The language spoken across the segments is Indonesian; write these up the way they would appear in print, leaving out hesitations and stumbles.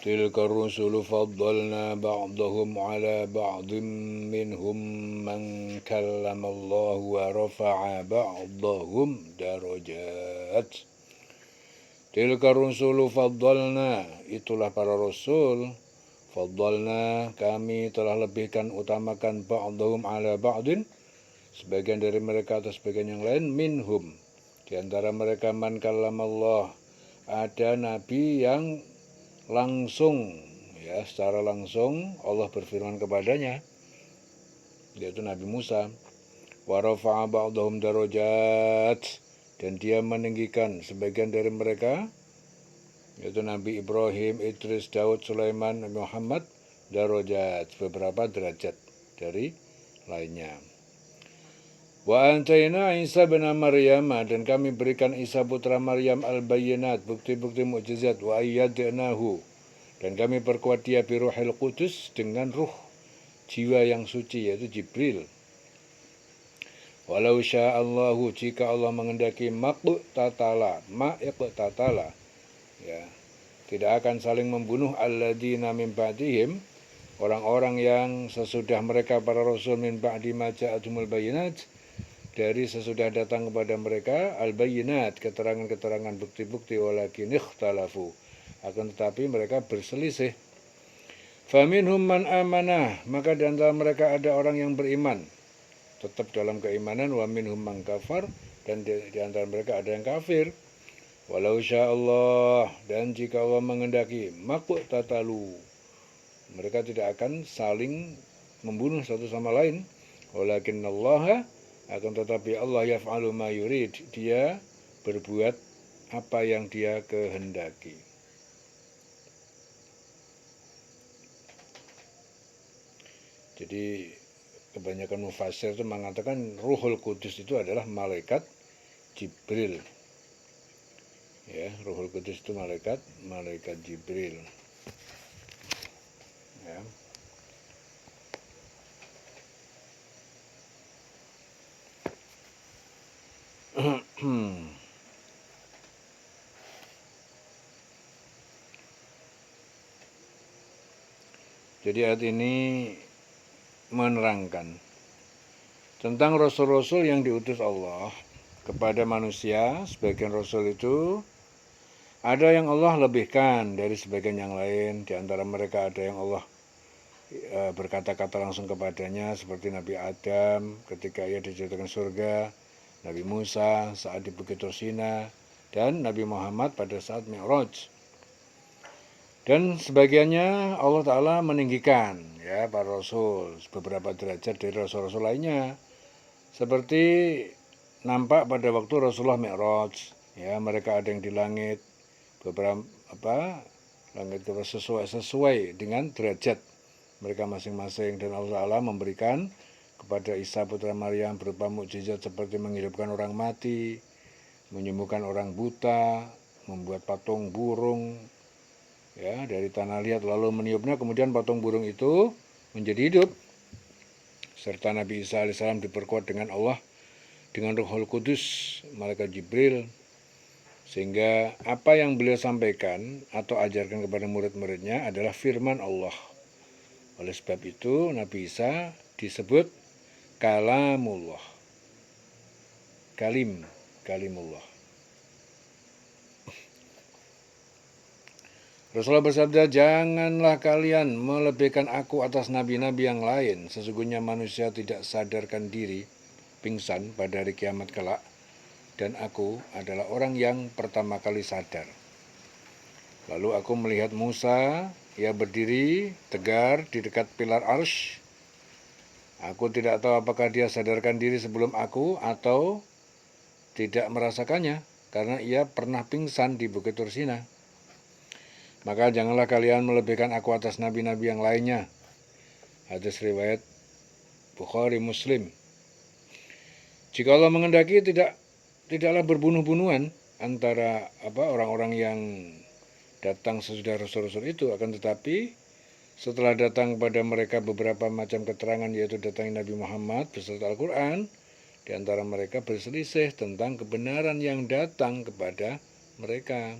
Tilka rusulu faddalna ba'dahum ala ba'din minhum man kallamallahu wa rafa'a ba'dahum darajat. Tilka rusulu faddalna, itulah para rasul. Faddalna, kami telah lebihkan, utamakan ba'dahum ala ba'din, sebagian dari mereka atas sebagian yang lain, minhum, di antara mereka man kallamallah, ada nabi yang langsung, ya, secara langsung Allah berfirman kepadanya, yaitu Nabi Musa. Wa rafa'a ba'dahum darajat, dan dia meninggikan sebagian dari mereka, yaitu Nabi Ibrahim, Idris, Daud, Sulaiman, Nabi Muhammad, darajat, beberapa derajat dari lainnya. Wa antaina Isa bin Maryam, dan kami berikan Isa putra Maryam al-bayyinat, bukti-bukti mukjizat, wa ayyadnahu, dan kami perkuat dia bi ruhil qudus, dengan ruh jiwa yang suci, yaitu Jibril. Walau sya'allahu, jika Allah mengendaki, maqtatala, ya, tidak akan saling membunuh alladzina min ba'dihim, orang-orang yang sesudah mereka para rasul, min ba'di ma ja'atumul bayyinat, dari sesudah datang kepada mereka al-bayyinat, keterangan-keterangan, bukti-bukti, walakin ikhtalafu, akan tetapi mereka berselisih. Faminhum man amanah, maka di antara mereka ada orang yang beriman, tetap dalam keimanan, wa minhum man kafar, dan di antara mereka ada yang kafir. Walau sya'allah, dan jika Allah mengendaki, maqtatalu, mereka tidak akan saling membunuh satu sama lain. Walakinnallaha, akan tetapi Allah yaf'alu ma yurid, dia berbuat apa yang dia kehendaki. Jadi kebanyakan mufassir itu mengatakan Ruhul Kudus itu adalah malaikat Jibril. Ya, Ruhul Kudus itu malaikat Jibril. Ya. Jadi ayat ini menerangkan tentang rasul-rasul yang diutus Allah kepada manusia. Sebagian rasul itu ada yang Allah lebihkan dari sebagian yang lain. Di antara mereka ada yang Allah berkata-kata langsung kepadanya, seperti Nabi Adam ketika ia dijatuhkan surga, Nabi Musa saat di Bukit Tursina, dan Nabi Muhammad pada saat Mi'raj. Dan sebagiannya Allah Ta'ala meninggikan, ya, para rasul beberapa derajat dari rasul-rasul lainnya, seperti nampak pada waktu Rasulullah Mi'raj, ya, mereka ada yang di langit, beberapa langit sesuai dengan derajat mereka masing-masing, dan Allah Ta'ala memberikan kepada Isa putra Maryam berupa mukjizat seperti menghidupkan orang mati, menyembuhkan orang buta, membuat patung burung, ya, dari tanah liat lalu meniupnya, kemudian patung burung itu menjadi hidup. Serta Nabi Isa alaihissalam diperkuat dengan Allah dengan Ruhul Kudus, malaikat Jibril, sehingga apa yang beliau sampaikan atau ajarkan kepada murid-muridnya adalah firman Allah. Oleh sebab itu Nabi Isa disebut kalamullah, kalimullah. Rasulullah bersabda, janganlah kalian melebihkan aku atas nabi-nabi yang lain. Sesungguhnya manusia tidak sadarkan diri, pingsan pada hari kiamat kelak, dan aku adalah orang yang pertama kali sadar. Lalu aku melihat Musa, ia berdiri tegar di dekat pilar Arsy. Aku tidak tahu apakah dia sadarkan diri sebelum aku atau tidak merasakannya, karena ia pernah pingsan di Bukit Tursina. Maka janganlah kalian melebihkan aku atas nabi-nabi yang lainnya. Hadis riwayat Bukhari Muslim. Jika Allah mengendaki, tidaklah berbunuh-bunuhan antara orang-orang yang datang sesudah rasul-rasul itu, akan tetapi setelah datang kepada mereka beberapa macam keterangan, yaitu datangnya Nabi Muhammad beserta Al-Quran, di antara mereka berselisih tentang kebenaran yang datang kepada mereka.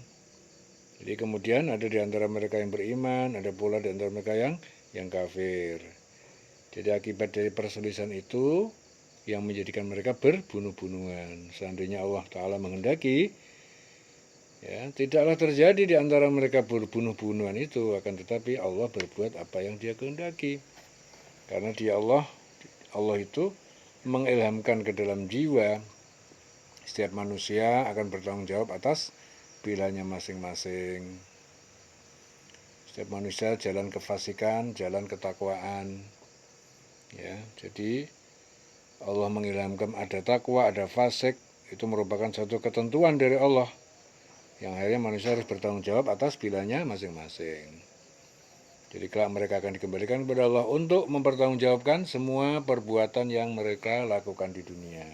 Jadi kemudian ada di antara mereka yang beriman, ada pula di antara mereka yang kafir. Jadi akibat dari perselisihan itu yang menjadikan mereka berbunuh-bunuhan. Seandainya Allah Ta'ala menghendaki, ya, tidaklah terjadi di antara mereka berbunuh-bunuhan itu, akan tetapi Allah berbuat apa yang Dia kehendaki. Karena Dia Allah itu mengilhamkan ke dalam jiwa setiap manusia akan bertanggung jawab atas pilihannya masing-masing. Setiap manusia jalan kefasikan, jalan ketakwaan. Ya, jadi Allah mengilhamkan ada takwa, ada fasik, itu merupakan satu ketentuan dari Allah yang akhirnya manusia harus bertanggung jawab atas pilihannya masing-masing. Jadi kelak mereka akan dikembalikan kepada Allah untuk mempertanggungjawabkan semua perbuatan yang mereka lakukan di dunia.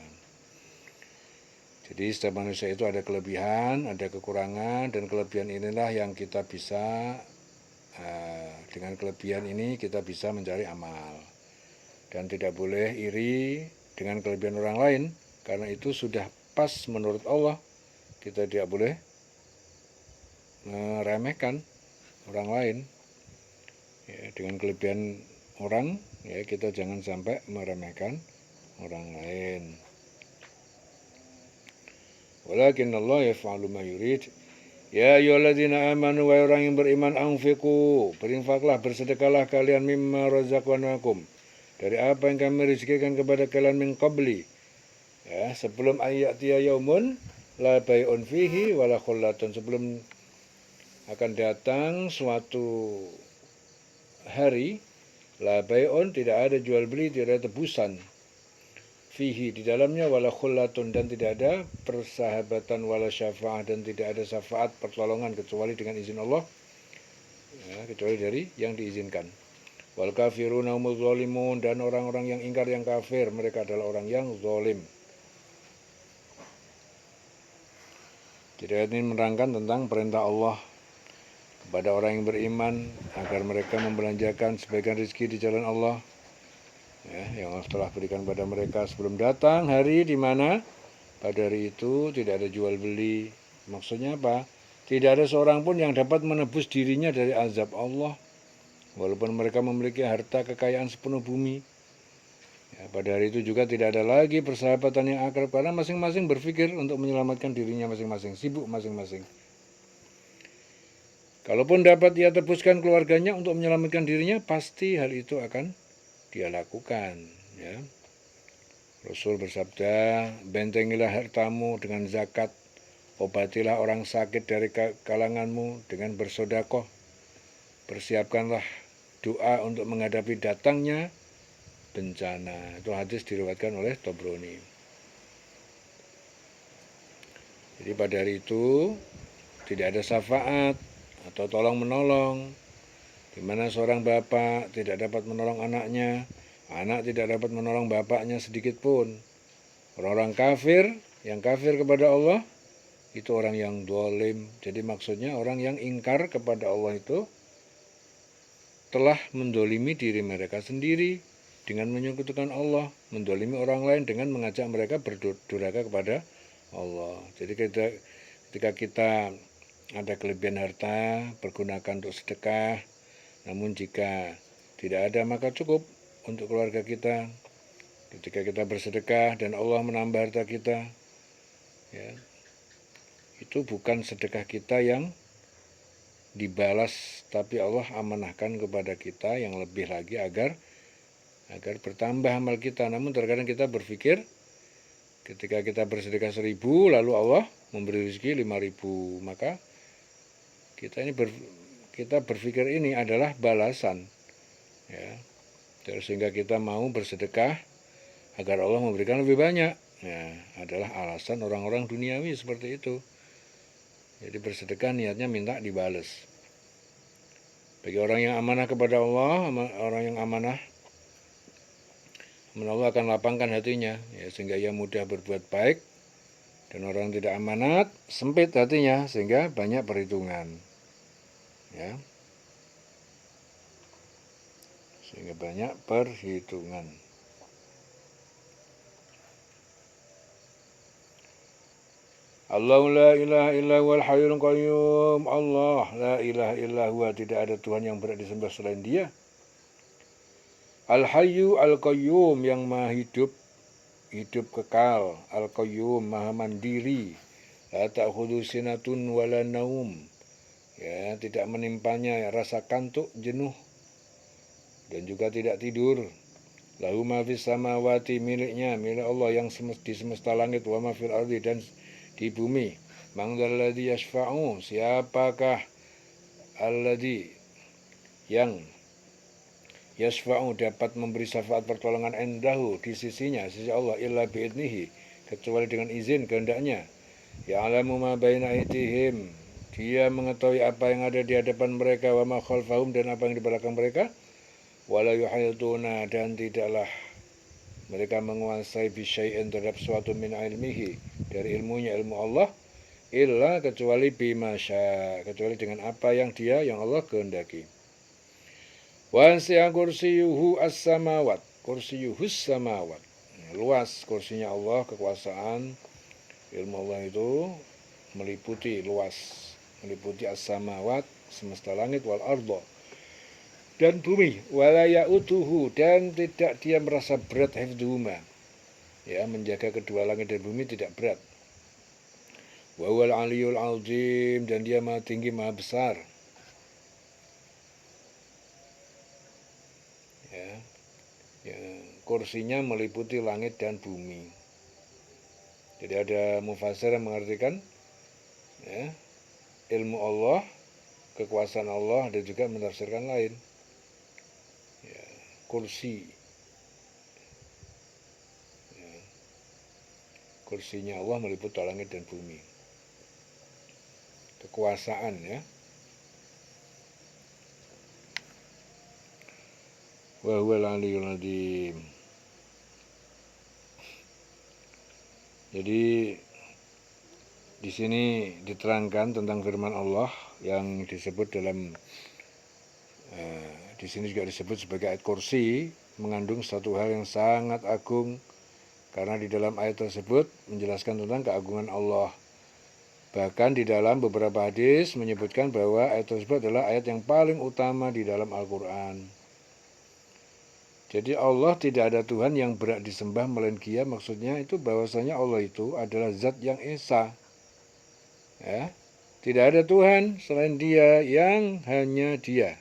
Jadi setiap manusia itu ada kelebihan, ada kekurangan, dan kelebihan inilah yang kita bisa, dengan kelebihan ini kita bisa mencari amal. Dan tidak boleh iri dengan kelebihan orang lain, karena itu sudah pas menurut Allah. Kita tidak boleh meremehkan orang lain. Ya, dengan kelebihan orang, ya kita jangan sampai meremehkan orang lain. Walakin Allah yaf'alu ma yurid. Ya ayyuhalladzina amanu, wahai orang yang beriman, anfiqu, berinfaklah, bersedekahlah kalian mimma razaqnakum, dari apa yang kami rezekikan kepada kalian, min qabli, ya, sebelum ayyatiya yaumun la bai'un fihi wala khullatun, sebelum akan datang suatu hari, la bai'un, tidak ada jual beli, tidak ada tebusan, fihi, di dalamnya, wala khullatun, dan tidak ada persahabatan, wala syafa'ah, dan tidak ada syafaat pertolongan kecuali dengan izin Allah, ya, kecuali dari yang diizinkan. Wal kafiruna humuz zalimun, dan orang-orang yang ingkar, yang kafir, mereka adalah orang yang zalim. Jadi ayat ini menerangkan tentang perintah Allah kepada orang yang beriman agar mereka membelanjakan sebagian rezeki di jalan Allah, ya, yang Allah telah berikan pada mereka sebelum datang hari di mana pada hari itu tidak ada jual beli. Maksudnya apa? Tidak ada seorang pun yang dapat menebus dirinya dari azab Allah, walaupun mereka memiliki harta kekayaan sepenuh bumi. Ya, pada hari itu juga tidak ada lagi persahabatan yang akrab, karena masing-masing berpikir untuk menyelamatkan dirinya masing-masing, sibuk masing-masing. Kalaupun dapat ia tebuskan keluarganya untuk menyelamatkan dirinya, pasti hal itu akan dia lakukan. Ya. Rasul bersabda, bentengilah hartamu dengan zakat, obatilah orang sakit dari kalanganmu dengan bersodakoh, persiapkanlah doa untuk menghadapi datangnya bencana. Itu hadis diriwayatkan oleh Tobroni. Jadi pada hari itu tidak ada syafaat atau tolong menolong, di mana seorang bapak tidak dapat menolong anaknya, anak tidak dapat menolong bapaknya sedikit pun. Orang-orang kafir, yang kafir kepada Allah, itu orang yang zalim. Jadi maksudnya orang yang ingkar kepada Allah itu telah mendolimi diri mereka sendiri dengan menyekutukan Allah, mendolimi orang lain dengan mengajak mereka berdurhaka kepada Allah. Jadi ketika kita ada kelebihan harta, pergunakan untuk sedekah. Namun jika tidak ada, maka cukup untuk keluarga kita. Ketika kita bersedekah dan Allah menambah harta kita, ya, itu bukan sedekah kita yang dibalas, tapi Allah amanahkan kepada kita yang lebih lagi agar bertambah amal kita. Namun terkadang kita berpikir, ketika kita bersedekah 1.000, lalu Allah memberi rezeki 5.000, maka kita berpikir ini adalah balasan, ya, sehingga kita mau bersedekah agar Allah memberikan lebih banyak. Ya, adalah alasan orang-orang duniawi seperti itu. Jadi bersedekah niatnya minta dibales. Bagi orang yang amanah kepada Allah, orang yang amanah, Allah akan lapangkan hatinya, ya, sehingga ia mudah berbuat baik. Dan orang yang tidak amanat, sempit hatinya sehingga banyak perhitungan. Ya, sehingga banyak perhitungan. Allahu la ilaha illa huwal hayyul qayyum. Allah la ilaha illa huwa, tidak ada Tuhan yang berhak disembah selain Dia. Al-Hayyu Al-Qayyum, yang maha hidup, hidup kekal. Al-Qayyum, maha mandiri. La ta'khudhu sinatun wala naum. Ya, tidak menimpanya rasa kantuk, jenuh, dan juga tidak tidur. Lahu ma fis samawati, miliknya, milik Allah yang di semesta langit, wa ma fil ardi, dan di bumi. Man dzalladzi yashfa'u, siapakah alladzi yang yashfa'u dapat memberi syafaat pertolongan indahu di sisinya, sisi Allah, illa bi'idnihi, kecuali dengan izin kehendaknya. Ya'lamu ma baina aydihim, dia mengetahui apa yang ada di hadapan mereka, wa ma khalfahum, dan apa yang di belakang mereka. Wala yuhaytuna, dan tidaklah mereka menguasai bisyai'in terhadap suatu min ilmihi, dari ilmunya, ilmu Allah, illa, kecuali bima syaa, kecuali dengan apa yang Allah kehendaki. Wasi'a kursiyuhu as-samawat, kursiyuhus samawat, luas kursinya Allah, kekuasaan ilmu Allah itu meliputi luas, meliputi as-samawat, semesta langit, wal ardo, dan bumi. Wala ya'uduhu, dan tidak dia merasa berat hifdzuhuma, ya, menjaga kedua langit dan bumi tidak berat. Wa huwal aliyul azim, dan dia maha tinggi, maha besar. Ya, kursinya meliputi langit dan bumi. Jadi ada mufassir yang mengartikan, ya, ilmu Allah, kekuasaan Allah, dan juga menafsirkan lain. Ya, kursi, ya, kursinya Allah meliputi langit dan bumi. Kekuasaan, ya. Wa huwal aliyul azim. Jadi di sini diterangkan tentang firman Allah yang disebut dalam di sini juga disebut sebagai ayat kursi, mengandung satu hal yang sangat agung, karena di dalam ayat tersebut menjelaskan tentang keagungan Allah. Bahkan di dalam beberapa hadis menyebutkan bahwa ayat tersebut adalah ayat yang paling utama di dalam Al-Quran. Jadi Allah tidak ada Tuhan yang berhak disembah melainkan Dia, maksudnya itu bahwasanya Allah itu adalah zat yang esa. Ya, tidak ada Tuhan selain Dia, yang hanya Dia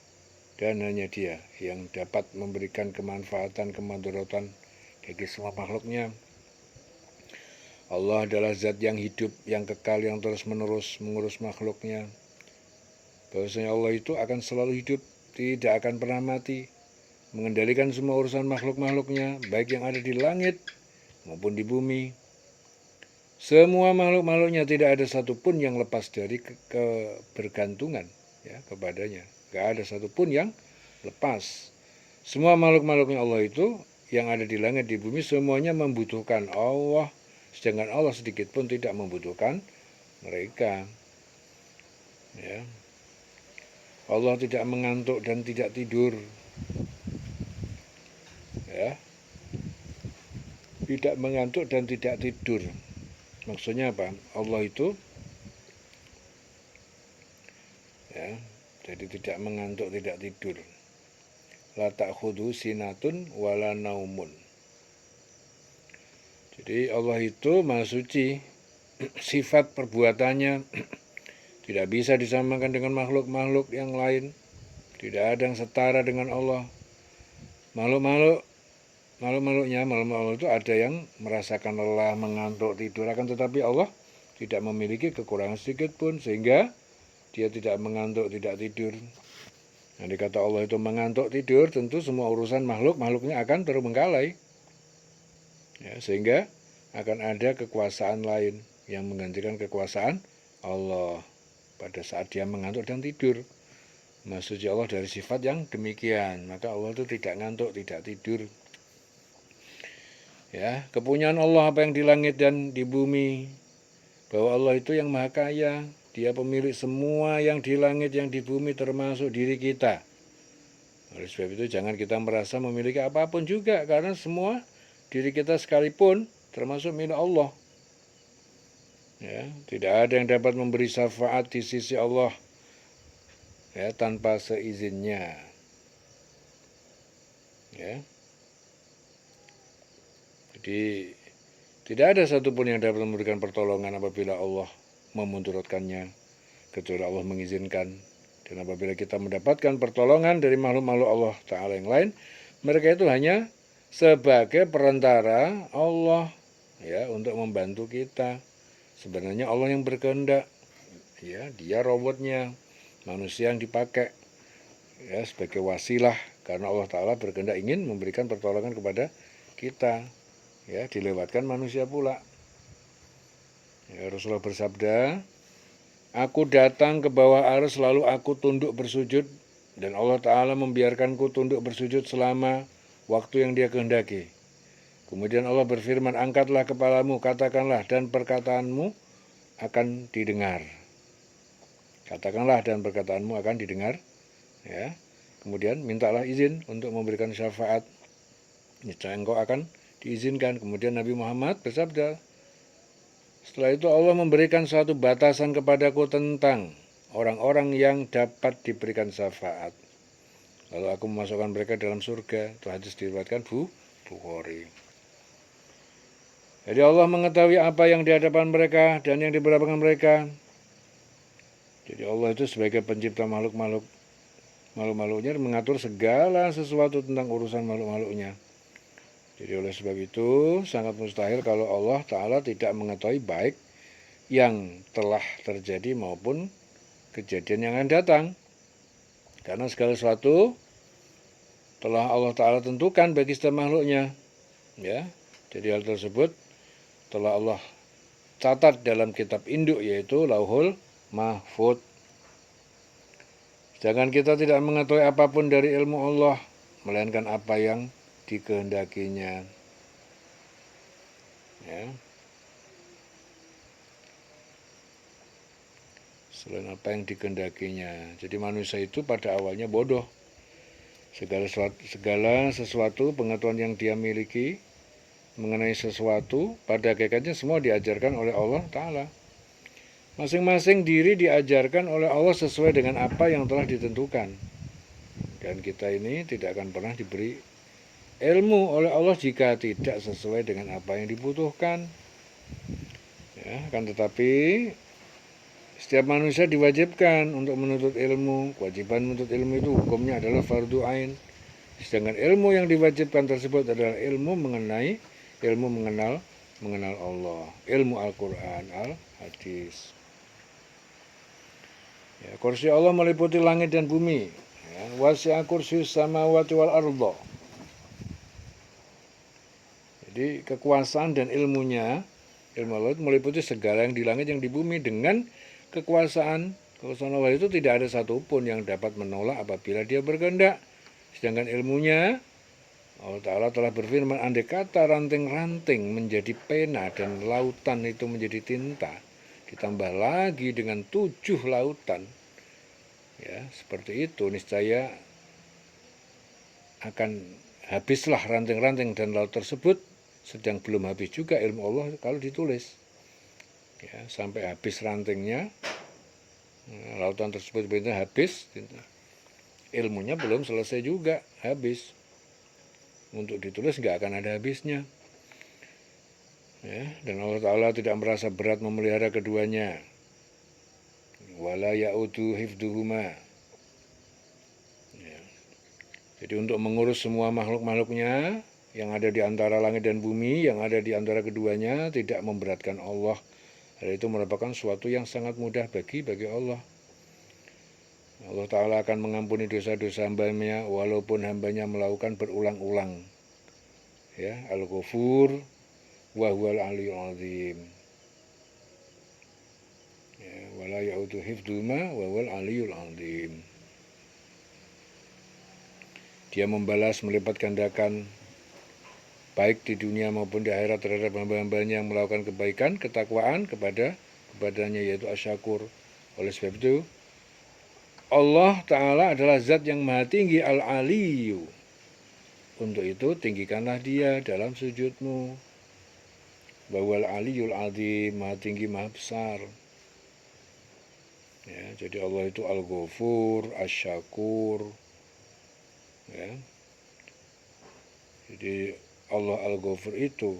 dan hanya Dia yang dapat memberikan kemanfaatan, kemandaratan bagi semua makhluknya. Allah adalah zat yang hidup, yang kekal, yang terus-menerus mengurus makhluknya. Bahwasanya Allah itu akan selalu hidup, tidak akan pernah mati, mengendalikan semua urusan makhluk-makhluknya, baik yang ada di langit maupun di bumi. Semua makhluk-makhluknya tidak ada satupun yang lepas dari kebergantungan, ya, kepadanya. Tidak ada satupun yang lepas. Semua makhluk-makhluknya Allah itu yang ada di langit, di bumi, semuanya membutuhkan Allah, sedangkan Allah sedikit pun tidak membutuhkan mereka. Ya. Allah tidak mengantuk dan tidak tidur. Ya, tidak mengantuk dan tidak tidur. Maksudnya apa? Allah itu, ya, jadi tidak mengantuk, tidak tidur. La ta'khudhu sinatun wala naumun. Jadi Allah itu maha suci, sifat perbuatannya tidak bisa disamakan dengan makhluk-makhluk yang lain. Tidak ada yang setara dengan Allah. Makhluk-makhluknya itu ada yang merasakan lelah, mengantuk, tidur, akan tetapi Allah tidak memiliki kekurangan sedikit pun, sehingga Dia tidak mengantuk, tidak tidur. Nanti kata Allah itu mengantuk, tidur, tentu semua urusan makhluknya akan terbengkalai. Ya, sehingga akan ada kekuasaan lain yang menggantikan kekuasaan Allah pada saat Dia mengantuk dan tidur. Maksudnya Allah dari sifat yang demikian, maka Allah itu tidak ngantuk, tidak tidur. Ya, kepunyaan Allah apa yang di langit dan di bumi, bahwa Allah itu yang maha kaya, Dia pemilik semua yang di langit, yang di bumi, termasuk diri kita. Oleh sebab itu jangan kita merasa memiliki apapun juga, karena semua diri kita sekalipun termasuk milik Allah. Ya, tidak ada yang dapat memberi syafaat di sisi Allah ya tanpa seizinnya. Ya. Jadi tidak ada satupun yang dapat memberikan pertolongan apabila Allah memudaratkannya, kecuali Allah mengizinkan. Dan apabila kita mendapatkan pertolongan dari makhluk-makhluk Allah Ta'ala yang lain, mereka itu hanya sebagai perantara Allah ya untuk membantu kita. Sebenarnya Allah yang berkehendak, ya dia robotnya, manusia yang dipakai ya sebagai wasilah karena Allah Ta'ala berkehendak ingin memberikan pertolongan kepada kita, ya dilewatkan manusia pula. Ya, Rasulullah bersabda, aku datang ke bawah arus lalu aku tunduk bersujud dan Allah Ta'ala membiarkanku tunduk bersujud selama waktu yang dia kehendaki. Kemudian Allah berfirman, angkatlah kepalamu, katakanlah dan perkataanmu akan didengar. Katakanlah dan perkataanmu akan didengar. Ya. Kemudian mintalah izin untuk memberikan syafaat. Niscaya engkau akan diizinkan. Kemudian Nabi Muhammad bersabda, setelah itu Allah memberikan suatu batasan kepadaku tentang orang-orang yang dapat diberikan syafaat. Lalu aku memasukkan mereka dalam surga. Itu hadis diriwayatkan Bukhari. Jadi Allah mengetahui apa yang di hadapan mereka dan yang di belakang mereka. Jadi Allah itu sebagai pencipta makhluk-makhluknya mengatur segala sesuatu tentang urusan makhluk-makhluknya. Jadi oleh sebab itu sangat mustahil kalau Allah Ta'ala tidak mengetahui baik yang telah terjadi maupun kejadian yang akan datang. Karena segala sesuatu telah Allah Ta'ala tentukan bagi setiap makhluknya. Ya, jadi hal tersebut telah Allah catat dalam kitab induk yaitu Lauhul Mahfud. Sedangkan kita tidak mengetahui apapun dari ilmu Allah, melainkan apa yang dikehendakinya. Ya. Selain apa yang dikehendakinya. Jadi manusia itu pada awalnya bodoh. Segala sesuatu pengetahuan yang dia miliki mengenai sesuatu pada hakikatnya semua diajarkan oleh Allah Ta'ala. Masing-masing diri diajarkan oleh Allah sesuai dengan apa yang telah ditentukan. Dan kita ini tidak akan pernah diberi ilmu oleh Allah jika tidak sesuai dengan apa yang dibutuhkan. Ya, kan tetapi setiap manusia diwajibkan untuk menuntut ilmu. Kewajiban menuntut ilmu itu hukumnya adalah fardu ain. Sedangkan ilmu yang diwajibkan tersebut adalah ilmu mengenal Allah, ilmu Al-Quran, Al-Hadis. Ya, kursi Allah meliputi langit dan bumi. Ya, wasi'a kursius samawati wal arda. Jadi kekuasaan dan ilmu Allah itu meliputi segala yang di langit yang di bumi. Dengan kekuasaan Allah itu tidak ada satupun yang dapat menolak apabila dia berkehendak. Sedangkan ilmunya, Allah Ta'ala telah berfirman, andai kata ranting-ranting menjadi pena dan lautan itu menjadi tinta, ditambah lagi dengan 7 lautan, ya seperti itu, niscaya akan habislah ranting-ranting dan laut tersebut. Sedang belum habis juga ilmu Allah kalau ditulis, ya sampai habis rantingnya, lautan tersebut benar habis, ilmunya belum selesai juga, habis. Untuk ditulis nggak akan ada habisnya. Ya, dan Allah Ta'ala tidak merasa berat memelihara keduanya. Wala ya'udu hifduhuma. Ya. Jadi untuk mengurus semua makhluk-makhluknya yang ada di antara langit dan bumi, yang ada di antara keduanya, tidak memberatkan Allah. Hal itu merupakan suatu yang sangat mudah bagi Allah. Allah Ta'ala akan mengampuni dosa-dosa hambanya walaupun hambanya melakukan berulang-ulang. Ya, Al-Ghafur wa huwal aliyyul azim. Ya, wala ya'udu hifdhuma wa huwal aliyyul azim. Dia membalas melipat gandakan baik di dunia maupun di akhirat terhadap hamba-hambanya yang melakukan kebaikan, ketakwaan kepadanya yaitu asyakur. Oleh sebab itu Allah Ta'ala adalah zat yang maha tinggi, Al-Aliyu. Untuk itu tinggikanlah dia dalam sujudmu. Bahwal aliyul azim, maha tinggi, maha besar. Ya, jadi Allah itu al-ghafur, asy-syakur. Ya. Jadi Allah al-ghafur itu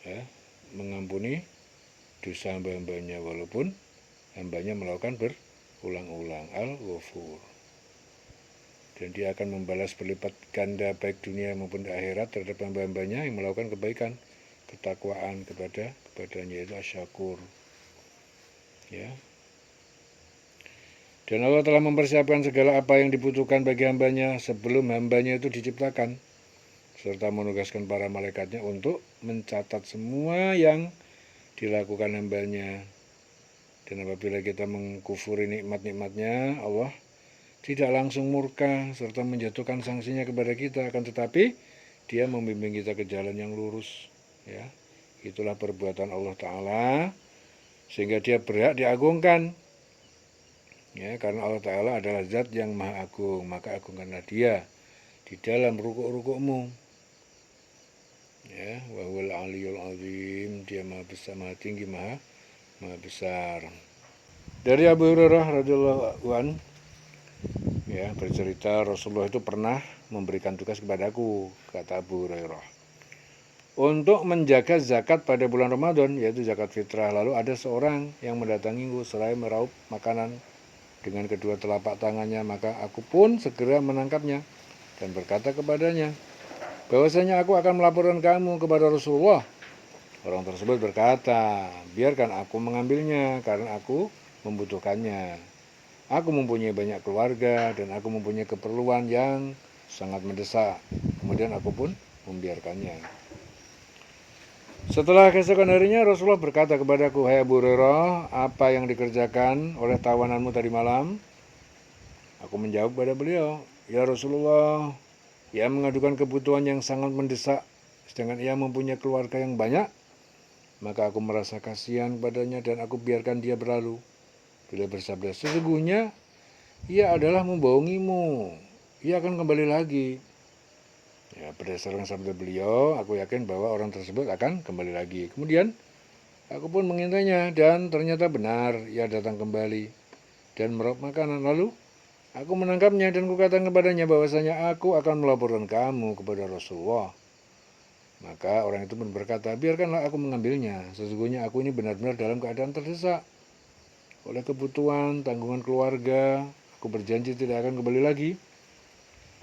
ya, mengampuni dosa hamba-hambanya walaupun hambanya melakukan berulang-ulang. Al-ghafur. Dan dia akan membalas berlipat ganda baik dunia maupun di akhirat terhadap hamba-hambanya yang melakukan kebaikan, ketakwaan kepadanya, itu asy-syakur. Ya. Dan Allah telah mempersiapkan segala apa yang dibutuhkan bagi hambanya sebelum hambanya itu diciptakan, serta menugaskan para malaikatnya untuk mencatat semua yang dilakukan hambanya. Dan apabila kita mengkufuri nikmat-nikmatnya, Allah tidak langsung murka serta menjatuhkan sanksinya kepada kita, akan tetapi dia membimbing kita ke jalan yang lurus. Ya, itulah perbuatan Allah Ta'ala, sehingga dia berhak diagungkan. Ya, karena Allah Ta'ala adalah zat yang maha agung, maka agungkanlah dia di dalam rukuk-rukukmu. Ya, wa huwal aliyul azim, dia maha besar, maha tinggi, maha besar. Dari Abu Hurairah radhiyallahu anhu, ya, bercerita Rasulullah itu pernah memberikan tugas kepadaku, kata Abu Hurairah, untuk menjaga zakat pada bulan Ramadan, yaitu zakat fitrah. Lalu ada seorang yang mendatangiku seraya meraup makanan dengan kedua telapak tangannya, maka aku pun segera menangkapnya dan berkata kepadanya, bahwasanya aku akan melaporkan kamu kepada Rasulullah. Orang tersebut berkata, biarkan aku mengambilnya karena aku membutuhkannya. Aku mempunyai banyak keluarga dan aku mempunyai keperluan yang sangat mendesak. Kemudian aku pun membiarkannya. Setelah keesokan harinya Rasulullah berkata kepadaku, hai Abu Hurairah, apa yang dikerjakan oleh tawananmu tadi malam? Aku menjawab kepada beliau, ya Rasulullah, ia mengadukan kebutuhan yang sangat mendesak, sedangkan ia mempunyai keluarga yang banyak. Maka aku merasa kasihan padanya dan aku biarkan dia berlalu. Beliau bersabda, sesungguhnya ia adalah membohongimu, ia akan kembali lagi. Ya, berdasarkan sabda beliau, aku yakin bahwa orang tersebut akan kembali lagi. Kemudian aku pun mengintainya dan ternyata benar, ia datang kembali dan meraup makanan. Lalu aku menangkapnya dan kukatakan kepadanya bahwasanya aku akan melaporkan kamu kepada Rasulullah. Maka orang itu pun berkata, biarkanlah aku mengambilnya. Sesungguhnya aku ini benar-benar dalam keadaan terdesak oleh kebutuhan, tanggungan keluarga. Aku berjanji tidak akan kembali lagi.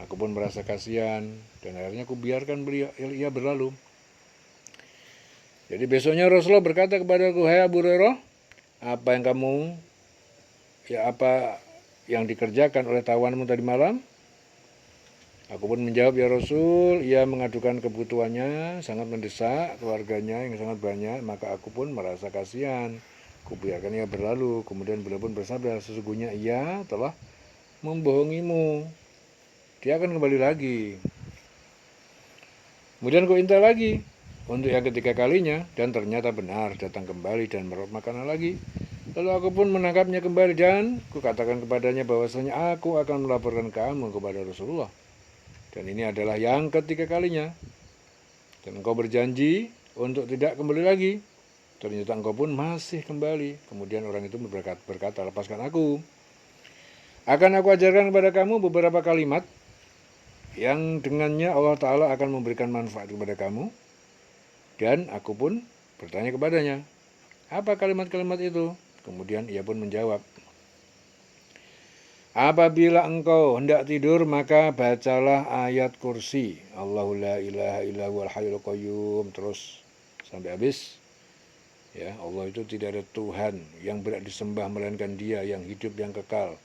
Aku pun merasa kasihan dan akhirnya aku biarkan ia berlalu. Jadi besoknya Rasulullah berkata kepadaku, hai Abu Hurairah, apa yang dikerjakan oleh tawanmu tadi malam? Aku pun menjawab, ya Rasul, ia mengadukan kebutuhannya sangat mendesak, keluarganya yang sangat banyak, maka aku pun merasa kasihan. Aku biarkan ia berlalu. Kemudian beliau pun bersabda, sesungguhnya ia telah membohongimu, dia akan kembali lagi. Kemudian ku intai lagi untuk yang ketiga kalinya, dan ternyata benar datang kembali dan meraup makanan lagi. Lalu aku pun menangkapnya kembali dan kukatakan kepadanya bahwasanya aku akan melaporkan kamu kepada Rasulullah. Dan ini adalah yang ketiga kalinya. Dan engkau berjanji untuk tidak kembali lagi. Ternyata engkau pun masih kembali. Kemudian orang itu berkata, lepaskan aku. Akan aku ajarkan kepada kamu beberapa kalimat yang dengannya Allah Ta'ala akan memberikan manfaat kepada kamu. Dan aku pun bertanya kepadanya, apa kalimat-kalimat itu? Kemudian ia pun menjawab, apabila engkau hendak tidur, maka bacalah ayat kursi. Allahu la ilaha illa huwal hayyul qayyum. Terus sampai habis. Ya, Allah itu tidak ada Tuhan yang berhak disembah melainkan Dia yang hidup, yang kekal,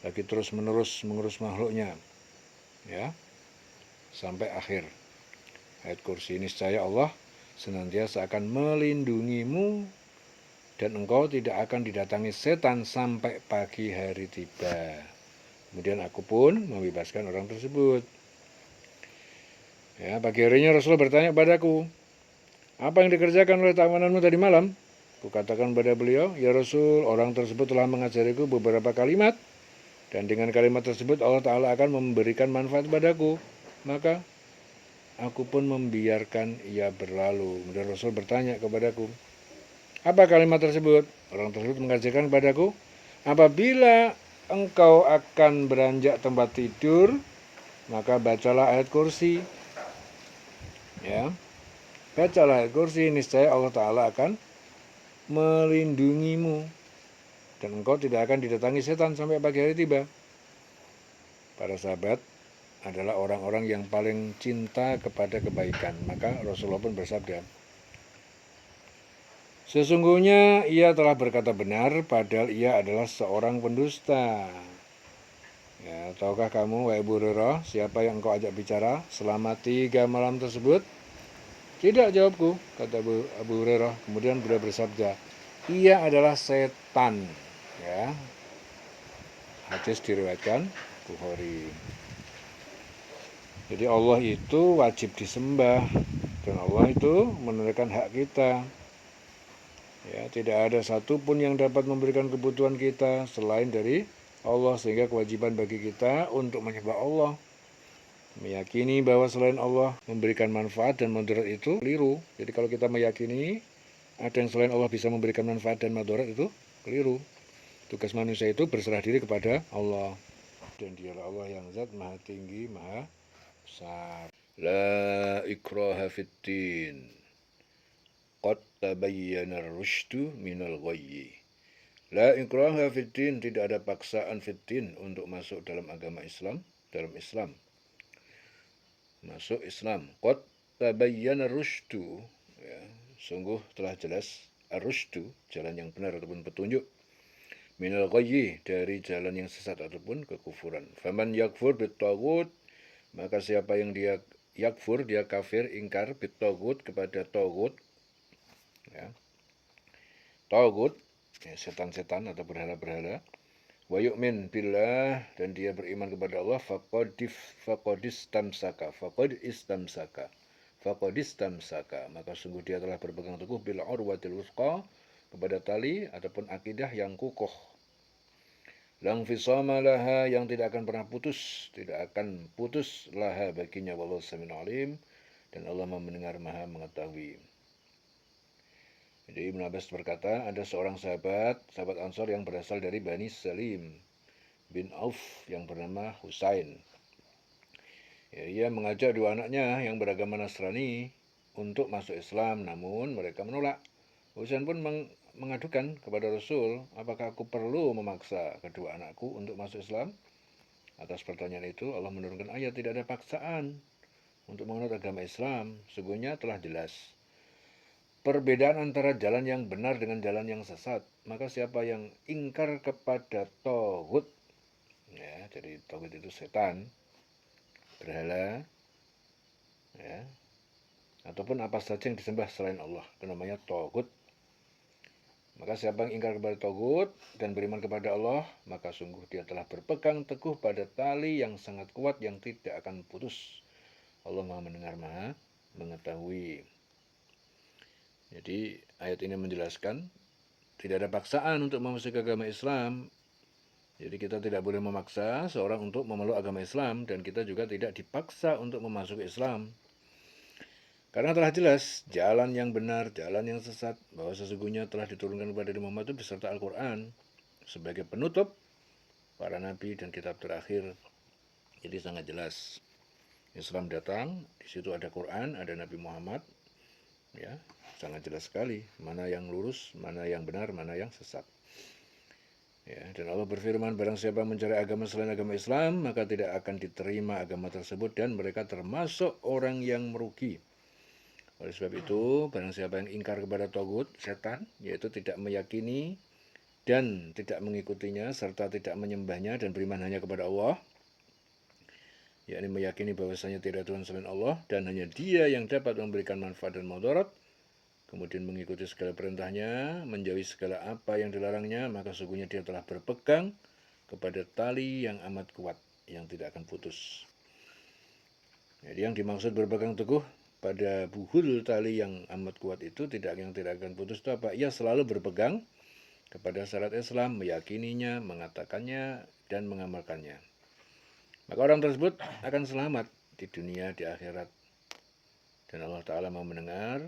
lagi terus menerus mengurus makhluknya. Ya, sampai akhir ayat kursi ini, niscaya Allah senantiasa akan melindungimu dan engkau tidak akan didatangi setan sampai pagi hari tiba. Kemudian aku pun membebaskan orang tersebut. Ya, pagi harinya Rasulullah bertanya padaku, apa yang dikerjakan oleh tawananmu tadi malam? Kukatakan pada beliau, ya Rasul, orang tersebut telah mengajariku beberapa kalimat, dan dengan kalimat tersebut Allah Ta'ala akan memberikan manfaat padaku. Maka aku pun membiarkan ia berlalu. Kemudian Rasul bertanya kepadaku, apa kalimat tersebut? Orang tersebut mengajarkan kepadaku, apabila engkau akan beranjak tempat tidur, maka bacalah ayat kursi. Ya, bacalah ayat kursi, niscaya Allah Ta'ala akan melindungimu dan engkau tidak akan didatangi setan sampai pagi hari tiba. Para sahabat adalah orang-orang yang paling cinta kepada kebaikan. Maka Rasulullah pun bersabda, sesungguhnya ia telah berkata benar, padahal ia adalah seorang pendusta. Ya, tahukah kamu, wahai Abu Hurairah, siapa yang engkau ajak bicara selama 3 malam tersebut? Tidak, jawabku, kata Abu Hurairah. Kemudian beliau bersabda, ia adalah setan. Ya, hadis diriwayatkan Bukhari. Jadi Allah itu wajib disembah dan Allah itu menunaikan hak kita. Ya, tidak ada satupun yang dapat memberikan kebutuhan kita selain dari Allah, sehingga kewajiban bagi kita untuk menyembah Allah. Meyakini bahwa selain Allah memberikan manfaat dan mudarat itu keliru. Jadi kalau kita meyakini ada yang selain Allah bisa memberikan manfaat dan mudarat itu keliru. Tugas manusia itu berserah diri kepada Allah. Dan dialah Allah yang zat maha tinggi, maha besar. La ikraha fiddin. Qad tabayyana ar-rusydu minal ghayyi. La ikraha fiddin, tidak ada paksaan fiddin untuk masuk dalam agama Islam, dalam Islam. Masuk Islam. Qad tabayyana ar-rusydu, ya, sungguh telah jelas ar-rusydu, jalan yang benar ataupun petunjuk. Minal ghayyi, dari jalan yang sesat ataupun kekufuran. Faman yakfur bit-taghut, maka siapa yang dia yakfur, dia kafir, ingkar, bit-taghut, kepada taghut, ya, taghut, ya, setan-setan atau berhala-berhala, wa yu'min billah, dan dia beriman kepada Allah, faqad istamsaka, maka sungguh dia telah berpegang teguh bil urwatil wuthqa, kepada tali ataupun akidah yang kukuh. Lang fisama laha, yang tidak akan pernah putus, tidak akan putus laha baginya, wallahu samiun alim, dan Allah Maha mendengar, Maha mengetahui. Jadi Ibnu Abbas berkata, ada seorang sahabat Ansor yang berasal dari Bani Salim bin Auf yang bernama Husain. Ya, ia mengajak 2 anaknya yang beragama Nasrani untuk masuk Islam, namun mereka menolak. Husain pun mengadukan kepada Rasul, apakah aku perlu memaksa kedua anakku untuk masuk Islam? Atas pertanyaan itu Allah menurunkan ayat, tidak ada paksaan untuk menganut agama Islam, sesungguhnya telah jelas perbedaan antara jalan yang benar dengan jalan yang sesat. Maka siapa yang ingkar kepada taghut, ya, jadi taghut itu setan, berhala, ya, ataupun apa saja yang disembah selain Allah, itu namanya taghut. Maka siapa yang ingkar kepada taghut dan beriman kepada Allah, maka sungguh dia telah berpegang teguh pada tali yang sangat kuat yang tidak akan putus. Allah Maha mendengar, Maha mengetahui. Jadi ayat ini menjelaskan tidak ada paksaan untuk memasuki agama Islam. Jadi kita tidak boleh memaksa seorang untuk memeluk agama Islam, dan kita juga tidak dipaksa untuk memasuki Islam. Karena telah jelas jalan yang benar, jalan yang sesat, bahwa sesungguhnya telah diturunkan kepada Nabi Muhammad itu beserta Al-Quran sebagai penutup para nabi dan kitab terakhir. Jadi sangat jelas. Islam datang, di situ ada Quran, ada Nabi Muhammad, ya, sangat jelas sekali mana yang lurus, mana yang benar, mana yang sesat. Ya, dan Allah berfirman, barang siapa mencari agama selain agama Islam, maka tidak akan diterima agama tersebut, dan mereka termasuk orang yang merugi. Oleh sebab itu, barang siapa yang ingkar kepada taghut, setan, yaitu tidak meyakini dan tidak mengikutinya, serta tidak menyembahnya dan beriman hanya kepada Allah, yakni meyakini bahwasanya tidak Tuhan selain Allah dan hanya Dia yang dapat memberikan manfaat dan mudarat, kemudian mengikuti segala perintahnya, menjauhi segala apa yang dilarangnya, maka sesungguhnya dia telah berpegang kepada tali yang amat kuat, yang tidak akan putus. Jadi yang dimaksud berpegang teguh pada buhul tali yang amat kuat itu, yang tidak akan putus itu apa? Ia selalu berpegang kepada syariat Islam, meyakininya, mengatakannya, dan mengamalkannya. Maka orang tersebut akan selamat di dunia, di akhirat. Dan Allah Ta'ala mau mendengar,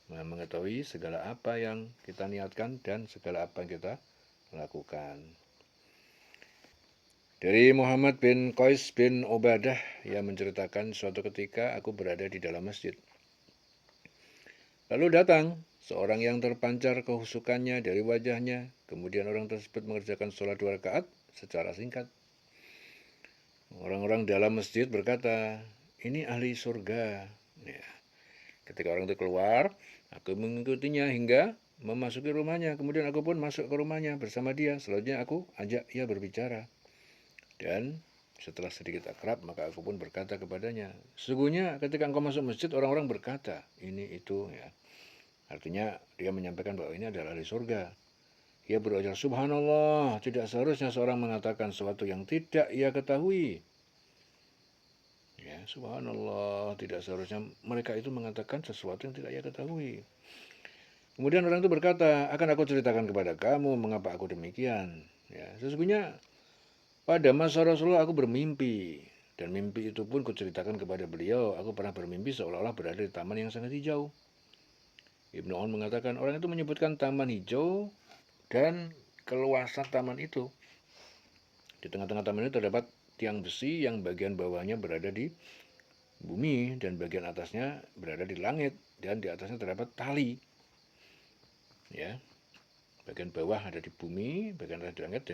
mau mengetahui segala apa yang kita niatkan dan segala apa yang kita lakukan. Dari Muhammad bin Qais bin Ubadah yang menceritakan suatu ketika aku berada di dalam masjid. Lalu datang seorang yang terpancar kehusukannya dari wajahnya. Kemudian orang tersebut mengerjakan sholat 2 rakaat secara singkat. Orang-orang dalam masjid berkata, ini ahli surga. Ya. Ketika orang itu keluar, aku mengikutinya hingga memasuki rumahnya. Kemudian aku pun masuk ke rumahnya bersama dia. Selanjutnya aku ajak ia berbicara. Dan setelah sedikit akrab, maka aku pun berkata kepadanya, sesungguhnya ketika engkau masuk masjid, orang-orang berkata, ini itu. Ya. Artinya dia menyampaikan bahwa ini adalah ahli surga. Ia berujar, subhanallah, tidak seharusnya seorang mengatakan sesuatu yang tidak ia ketahui. Ya, subhanallah, tidak seharusnya mereka itu mengatakan sesuatu yang tidak ia ketahui. Kemudian orang itu berkata, akan aku ceritakan kepada kamu mengapa aku demikian. Ya, sesungguhnya pada masa Rasulullah aku bermimpi. Dan mimpi itu pun kuceritakan kepada beliau. Aku pernah bermimpi seolah-olah berada di taman yang sangat hijau. Ibnu On mengatakan, orang itu menyebutkan taman hijau dan keluasan taman itu. Di tengah-tengah taman itu terdapat tiang besi yang bagian bawahnya berada di bumi dan bagian atasnya berada di langit, dan di atasnya terdapat tali. Ya, bagian bawah ada di bumi, bagian atas di langit,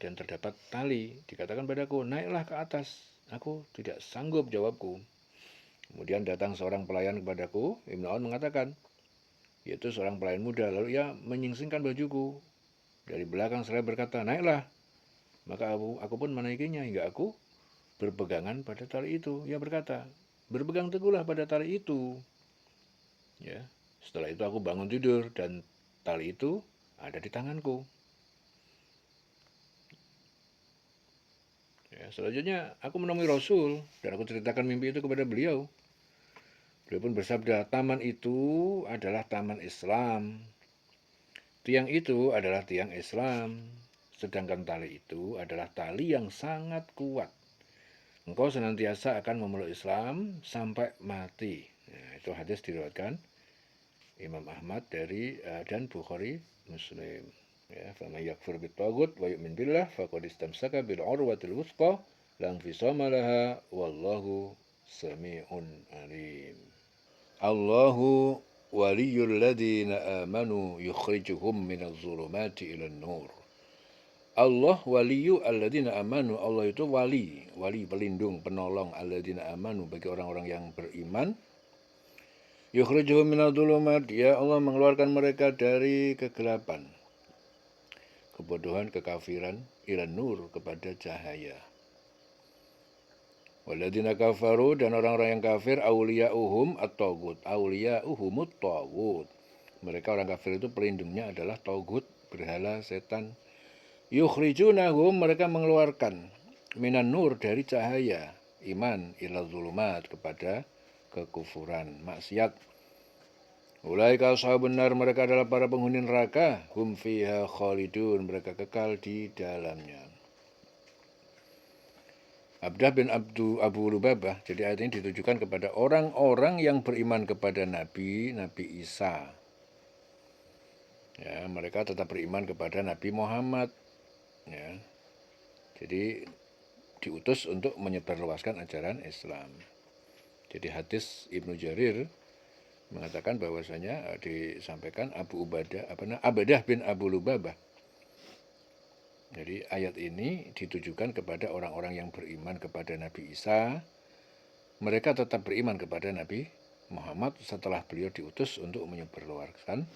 dan terdapat tali. Dikatakan padaku, naiklah ke atas. Aku tidak sanggup, jawabku. Kemudian datang seorang pelayan kepadaku. Ibnu On mengatakan, yaitu seorang pelayan muda. Lalu ia menyingsingkan bajuku. Dari belakang seraya berkata, naiklah. Maka aku pun menaikinya hingga aku berpegangan pada tali itu. Ia berkata, berpegang teguhlah pada tali itu. Ya. Setelah itu aku bangun tidur dan tali itu ada di tanganku. Ya, selanjutnya aku menemui Rasul dan aku ceritakan mimpi itu kepada beliau. Beliau pun bersabda, taman itu adalah taman Islam. Tiang itu adalah tiang Islam. Sedangkan tali itu adalah tali yang sangat kuat. Engkau senantiasa akan memeluk Islam sampai mati. Nah, itu hadis diriwayatkan Imam Ahmad dan Bukhari Muslim. Ya, faman yakfur bitaghut wa yu'min billah faqad istamsaka bil urwatil wuthqa la infisama laha wallahu sami'un alim. Allahu waliyul ladzina amanu yukhrijuhum minadh dhulumati ilan nur. Allah waliyu alladzina amanu. Allah itu wali pelindung, penolong alladzina amanu bagi orang-orang yang beriman. Yukhrijuhum minadh dhulumat, ya Allah mengeluarkan mereka dari kegelapan, kebodohan, kekafiran, ilan nur, kepada cahaya. Walladzina kafaru, dan orang-orang yang kafir, awliya'uhum at-taghut, awliya'uhumut taghut. Mereka orang kafir itu pelindungnya adalah taghut, berhala, setan. Yukhrijunahum, mereka mengeluarkan, minan nur, dari cahaya iman, ila zulumat, kepada kekufuran, maksiat. Ulaika ashabun nar, mereka adalah para penghuni neraka, hum fiha khalidun, mereka kekal di dalamnya. Abdah bin Abu Lubabah, jadi ayat ini ditujukan kepada orang-orang yang beriman kepada Nabi Isa. Ya, mereka tetap beriman kepada Nabi Muhammad. Ya. Jadi diutus untuk menyebarluaskan ajaran Islam. Jadi hadis Ibnu Jarir mengatakan bahwasanya disampaikan Abadah bin Abu Lubabah. Jadi ayat ini ditujukan kepada orang-orang yang beriman kepada Nabi Isa. Mereka tetap beriman kepada Nabi Muhammad setelah beliau diutus untuk menyebarluaskan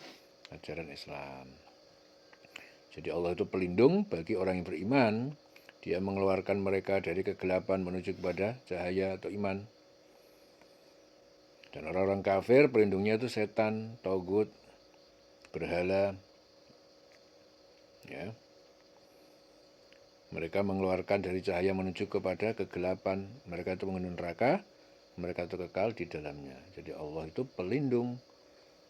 ajaran Islam. Jadi Allah itu pelindung bagi orang yang beriman. Dia mengeluarkan mereka dari kegelapan menuju kepada cahaya atau iman. Dan orang-orang kafir pelindungnya itu setan, taghut, berhala. Ya. Mereka mengeluarkan dari cahaya menuju kepada kegelapan. Mereka itu menghuni neraka, mereka itu kekal di dalamnya. Jadi Allah itu pelindung,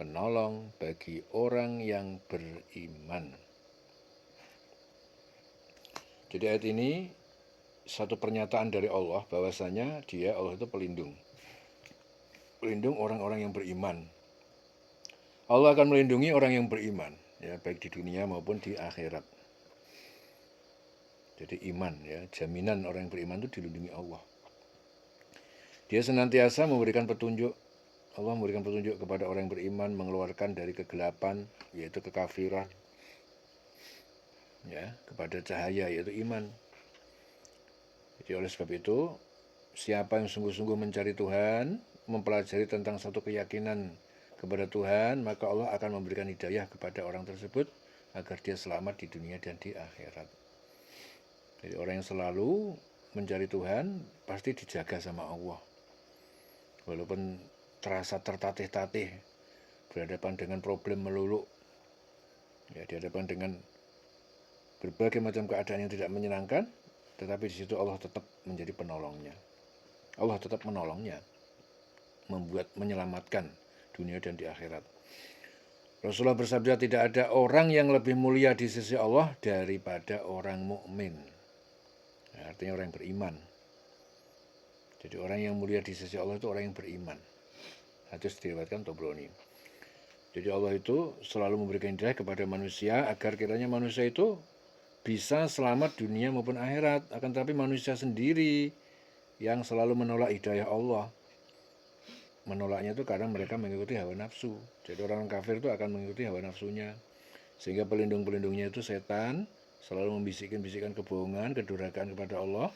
penolong bagi orang yang beriman. Jadi ayat ini satu pernyataan dari Allah bahwasanya Allah itu pelindung. pelindung orang-orang yang beriman. Allah akan melindungi orang yang beriman, ya, baik di dunia maupun di akhirat. Jadi iman, ya, jaminan orang yang beriman itu dilindungi Allah. Dia senantiasa memberikan petunjuk. Allah memberikan petunjuk kepada orang yang beriman, mengeluarkan dari kegelapan, yaitu kekafiran, ya, kepada cahaya, yaitu iman. Jadi oleh sebab itu, siapa yang sungguh-sungguh mencari Tuhan, mempelajari tentang satu keyakinan kepada Tuhan, maka Allah akan memberikan hidayah kepada orang tersebut agar dia selamat di dunia dan di akhirat. Jadi orang yang selalu mencari Tuhan pasti dijaga sama Allah. Walaupun terasa tertatih-tatih, berhadapan dengan problem melulu, ya, dihadapan dengan berbagai macam keadaan yang tidak menyenangkan, tetapi di situ Allah tetap menjadi penolongnya. Allah tetap menolongnya, menyelamatkan dunia dan di akhirat. Rasulullah bersabda, tidak ada orang yang lebih mulia di sisi Allah daripada orang mukmin. Ya, artinya orang yang beriman. Jadi orang yang mulia di sisi Allah itu orang yang beriman. Hadis diriwayatkan Tabrani. Jadi Allah itu selalu memberikan hidayah kepada manusia agar kiranya manusia itu bisa selamat dunia maupun akhirat. Akan tetapi manusia sendiri yang selalu menolak hidayah Allah. Menolaknya itu karena mereka mengikuti hawa nafsu. Jadi orang kafir itu akan mengikuti hawa nafsunya. Sehingga pelindung-pelindungnya itu setan, selalu membisikkan-bisikkan kebohongan, kedurhakaan kepada Allah,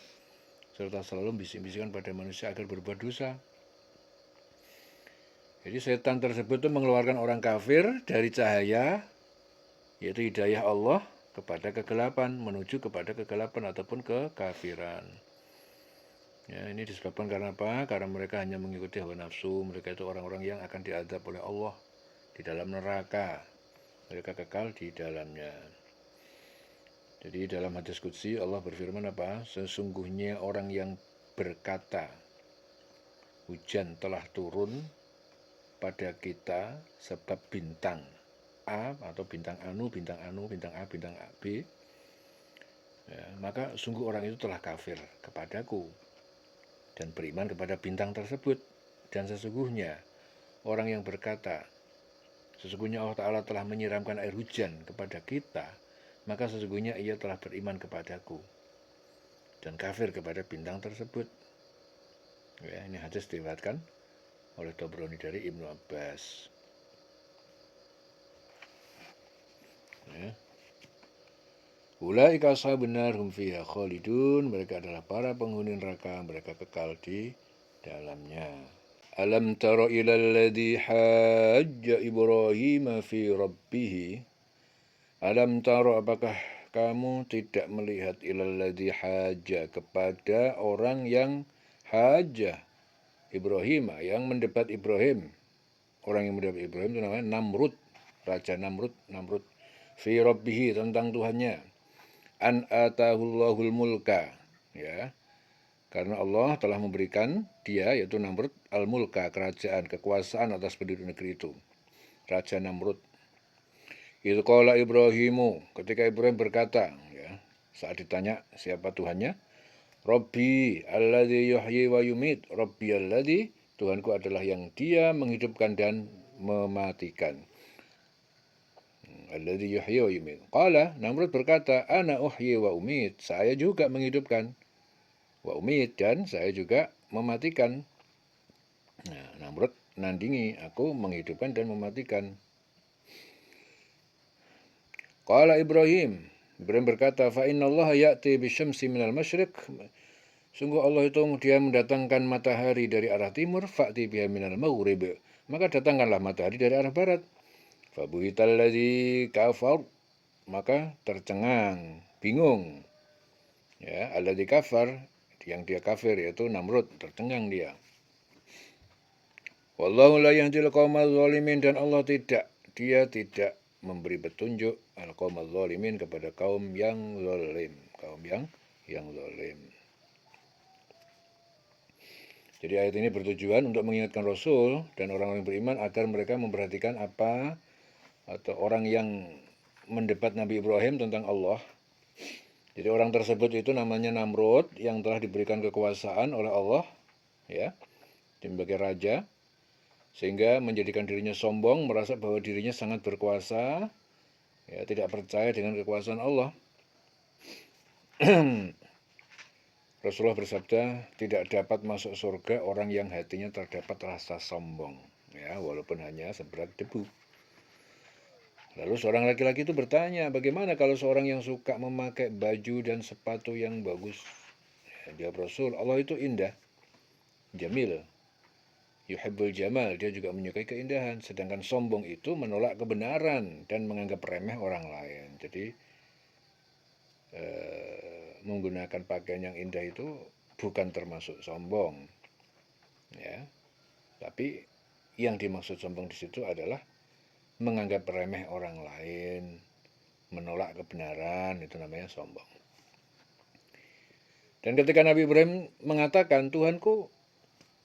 serta selalu membisik-bisikkan pada manusia agar berbuat dosa. Jadi setan tersebut itu mengeluarkan orang kafir dari cahaya, yaitu hidayah Allah, kepada kegelapan, menuju kepada kegelapan ataupun kekafiran. Ya, ini disebabkan karena apa? Karena mereka hanya mengikuti hawa nafsu. Mereka itu orang-orang yang akan diazab oleh Allah di dalam neraka. Mereka kekal di dalamnya. Jadi dalam hadis qudsi Allah berfirman apa? Sesungguhnya orang yang berkata, hujan telah turun pada kita sebab bintang A atau bintang Anu, bintang Anu, bintang A, bintang B, ya, maka sungguh orang itu telah kafir kepadaku dan beriman kepada bintang tersebut. Dan sesungguhnya orang yang berkata, sesungguhnya Allah Ta'ala telah menyiramkan air hujan kepada kita, maka sesungguhnya ia telah beriman kepadaku dan kafir kepada bintang tersebut. Ya, ini hadis diriwayatkan oleh Tabrani dari Ibnu Abbas. Ya. Ulaika ashabun nar hum fiha khalidun, mereka adalah para penghuni neraka, mereka kekal di dalamnya. Alam tara ilal ladzi hajja Ibrahim fi rabbih. Alam tara, apakah kamu tidak melihat ilal ladzi hajja, kepada orang yang hajjah Ibrahim, yang mendebat Ibrahim. Orang yang mendebat Ibrahim itu namanya Namrud, Raja Namrud. Fi rabbih, tentang Tuhannya. An atahullahul mulka, ya, karena Allah telah memberikan dia, yaitu Namrud, al-mulka, kerajaan, kekuasaan atas penduduk negeri itu. Raja Namrud. Itu qala Ibrahimu, ketika Ibrahim berkata, ya, saat ditanya siapa Tuhannya, Rabbi alladzi yuhyi wa yumit, Rabbi alladzi, Tuhanku adalah yang dia menghidupkan dan mematikan. Alladzi yuhyi wa yumit. Qala, Namrud berkata, ana uhyi wa umit, saya juga menghidupkan, wa umit, dan saya juga mematikan. Nah, Namrud nandingi, aku menghidupkan dan mematikan. Qala Ibrahim berkata, fa innallaha ya'ti bisyamsi minal masyriq, sungguh Allah itu dia mendatangkan matahari dari arah timur, fa'ti biha minal maghrib, maka datangkanlah matahari dari arah barat. Fabuhital ladzi kafar, maka tercengang, bingung, ya, alladzi kafar, yang dia kafir, yaitu Namrud, tercengang dia. Wallahu la yahdil qaumal zalimin, dan Allah tidak memberi petunjuk al-qaumaz zalimin, kepada kaum yang zalim, kaum yang zalim. Jadi ayat ini bertujuan untuk mengingatkan Rasul dan orang-orang beriman agar mereka memperhatikan apa, atau orang yang mendebat Nabi Ibrahim tentang Allah. Jadi orang tersebut itu namanya Namrud, yang telah diberikan kekuasaan oleh Allah, ya, sebagai raja. sehingga menjadikan dirinya sombong, merasa bahwa dirinya sangat berkuasa, ya, tidak percaya dengan kekuasaan Allah. Rasulullah bersabda, tidak dapat masuk surga orang yang hatinya terdapat rasa sombong, ya, walaupun hanya seberat debu. Lalu seorang laki-laki itu bertanya, bagaimana kalau seorang yang suka memakai baju dan sepatu yang bagus? Ya, jawab Rasul, Allah itu indah, jamil, yuhibbul jamal, dia juga menyukai keindahan. Sedangkan sombong itu menolak kebenaran dan menganggap remeh orang lain. Jadi menggunakan pakaian yang indah itu bukan termasuk sombong, ya. Tapi yang dimaksud sombong di situ adalah menganggap remeh orang lain, menolak kebenaran, itu namanya sombong. Dan ketika Nabi Ibrahim mengatakan, Tuhanku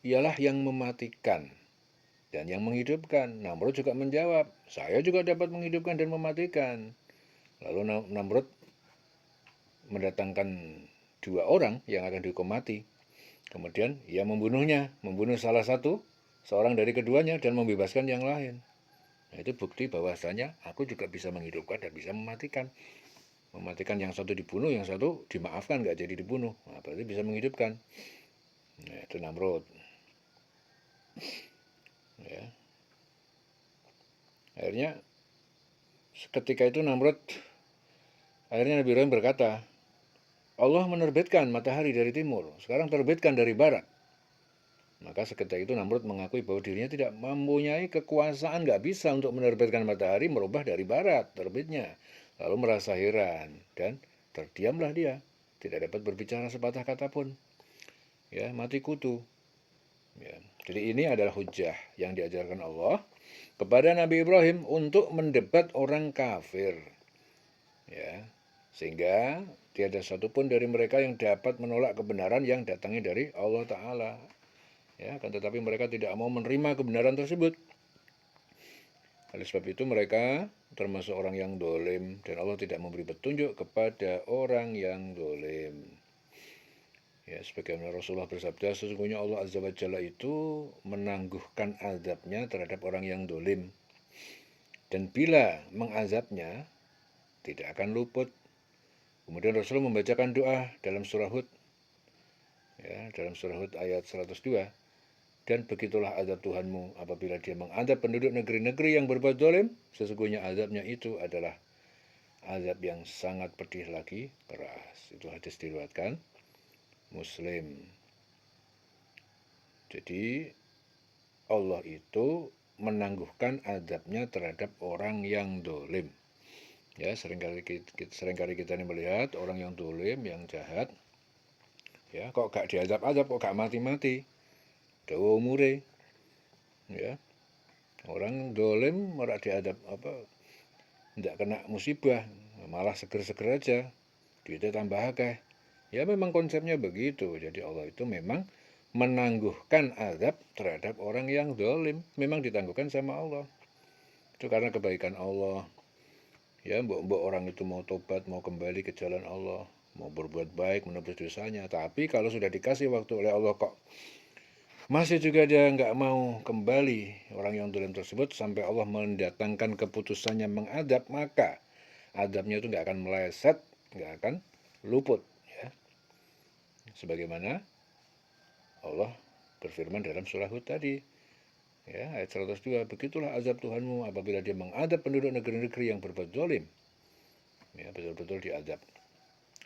ialah yang mematikan dan yang menghidupkan, Namrud juga menjawab, saya juga dapat menghidupkan dan mematikan. Lalu Namrud mendatangkan 2 orang yang akan dihukum mati. Kemudian ia membunuhnya, membunuh salah satu, seorang dari keduanya, dan membebaskan yang lain. Nah, itu bukti bahwasanya aku juga bisa menghidupkan dan bisa mematikan. Mematikan yang satu dibunuh, yang satu dimaafkan, nggak jadi dibunuh. Nah, berarti bisa menghidupkan. Nah, itu Namrud. Ya. Akhirnya ketika itu Namrud, akhirnya Nabi Ibrahim berkata, Allah menerbitkan matahari dari timur, sekarang terbitkan dari barat. Maka seketika itu Namrud mengakui bahwa dirinya tidak mempunyai kekuasaan, nggak bisa untuk menerbitkan matahari, merubah dari barat terbitnya. Lalu merasa heran dan terdiamlah dia, tidak dapat berbicara sepatah kata pun. Ya, mati kutu. Ya. Jadi ini adalah hujah yang diajarkan Allah kepada Nabi Ibrahim untuk mendebat orang kafir. Ya, sehingga tiada satupun dari mereka yang dapat menolak kebenaran yang datangnya dari Allah Ta'ala. Ya, kan tetapi mereka tidak mau menerima kebenaran tersebut. Oleh sebab itu mereka termasuk orang yang dolim, dan Allah tidak memberi petunjuk kepada orang yang dolim. Ya, sebagaimana Rasulullah bersabda, sesungguhnya Allah Azza wa Jalla itu menangguhkan azabnya terhadap orang yang dolim. Dan bila mengazabnya, tidak akan luput. Kemudian Rasulullah membacakan doa dalam surah Hud, ya, dalam surah Hud ayat 102. Dan begitulah azab Tuhanmu apabila dia mengadab penduduk negeri-negeri yang berbuat zalim, sesungguhnya azabnya itu adalah azab yang sangat pedih lagi keras. Itu hadis diriwayatkan Muslim. Jadi Allah itu menangguhkan azabnya terhadap orang yang dolim. Ya, seringkali kita ini melihat orang yang dolim, yang jahat, ya, kok gak diazab-azab, kok gak mati-mati, dawa umure, ya, orang dolim malah diazab tidak kena musibah, malah seger-seger aja, duitnya tambah akeh. Ya memang konsepnya begitu. Jadi Allah itu memang menangguhkan azab terhadap orang yang dolim, memang ditangguhkan sama Allah. Itu karena kebaikan Allah. Ya, mbok orang itu mau tobat, mau kembali ke jalan Allah, mau berbuat baik, menebus dosanya. Tapi kalau sudah dikasih waktu oleh Allah kok masih juga dia nggak mau kembali, orang yang dolim tersebut, sampai Allah mendatangkan keputusannya mengadab, maka adabnya itu nggak akan meleset, nggak akan luput. Ya. Sebagaimana Allah berfirman dalam surah Hud tadi, ya, ayat 102, begitulah azab Tuhanmu apabila dia mengadab penduduk negeri-negeri yang berbuat zalim. Ya, betul-betul diadab.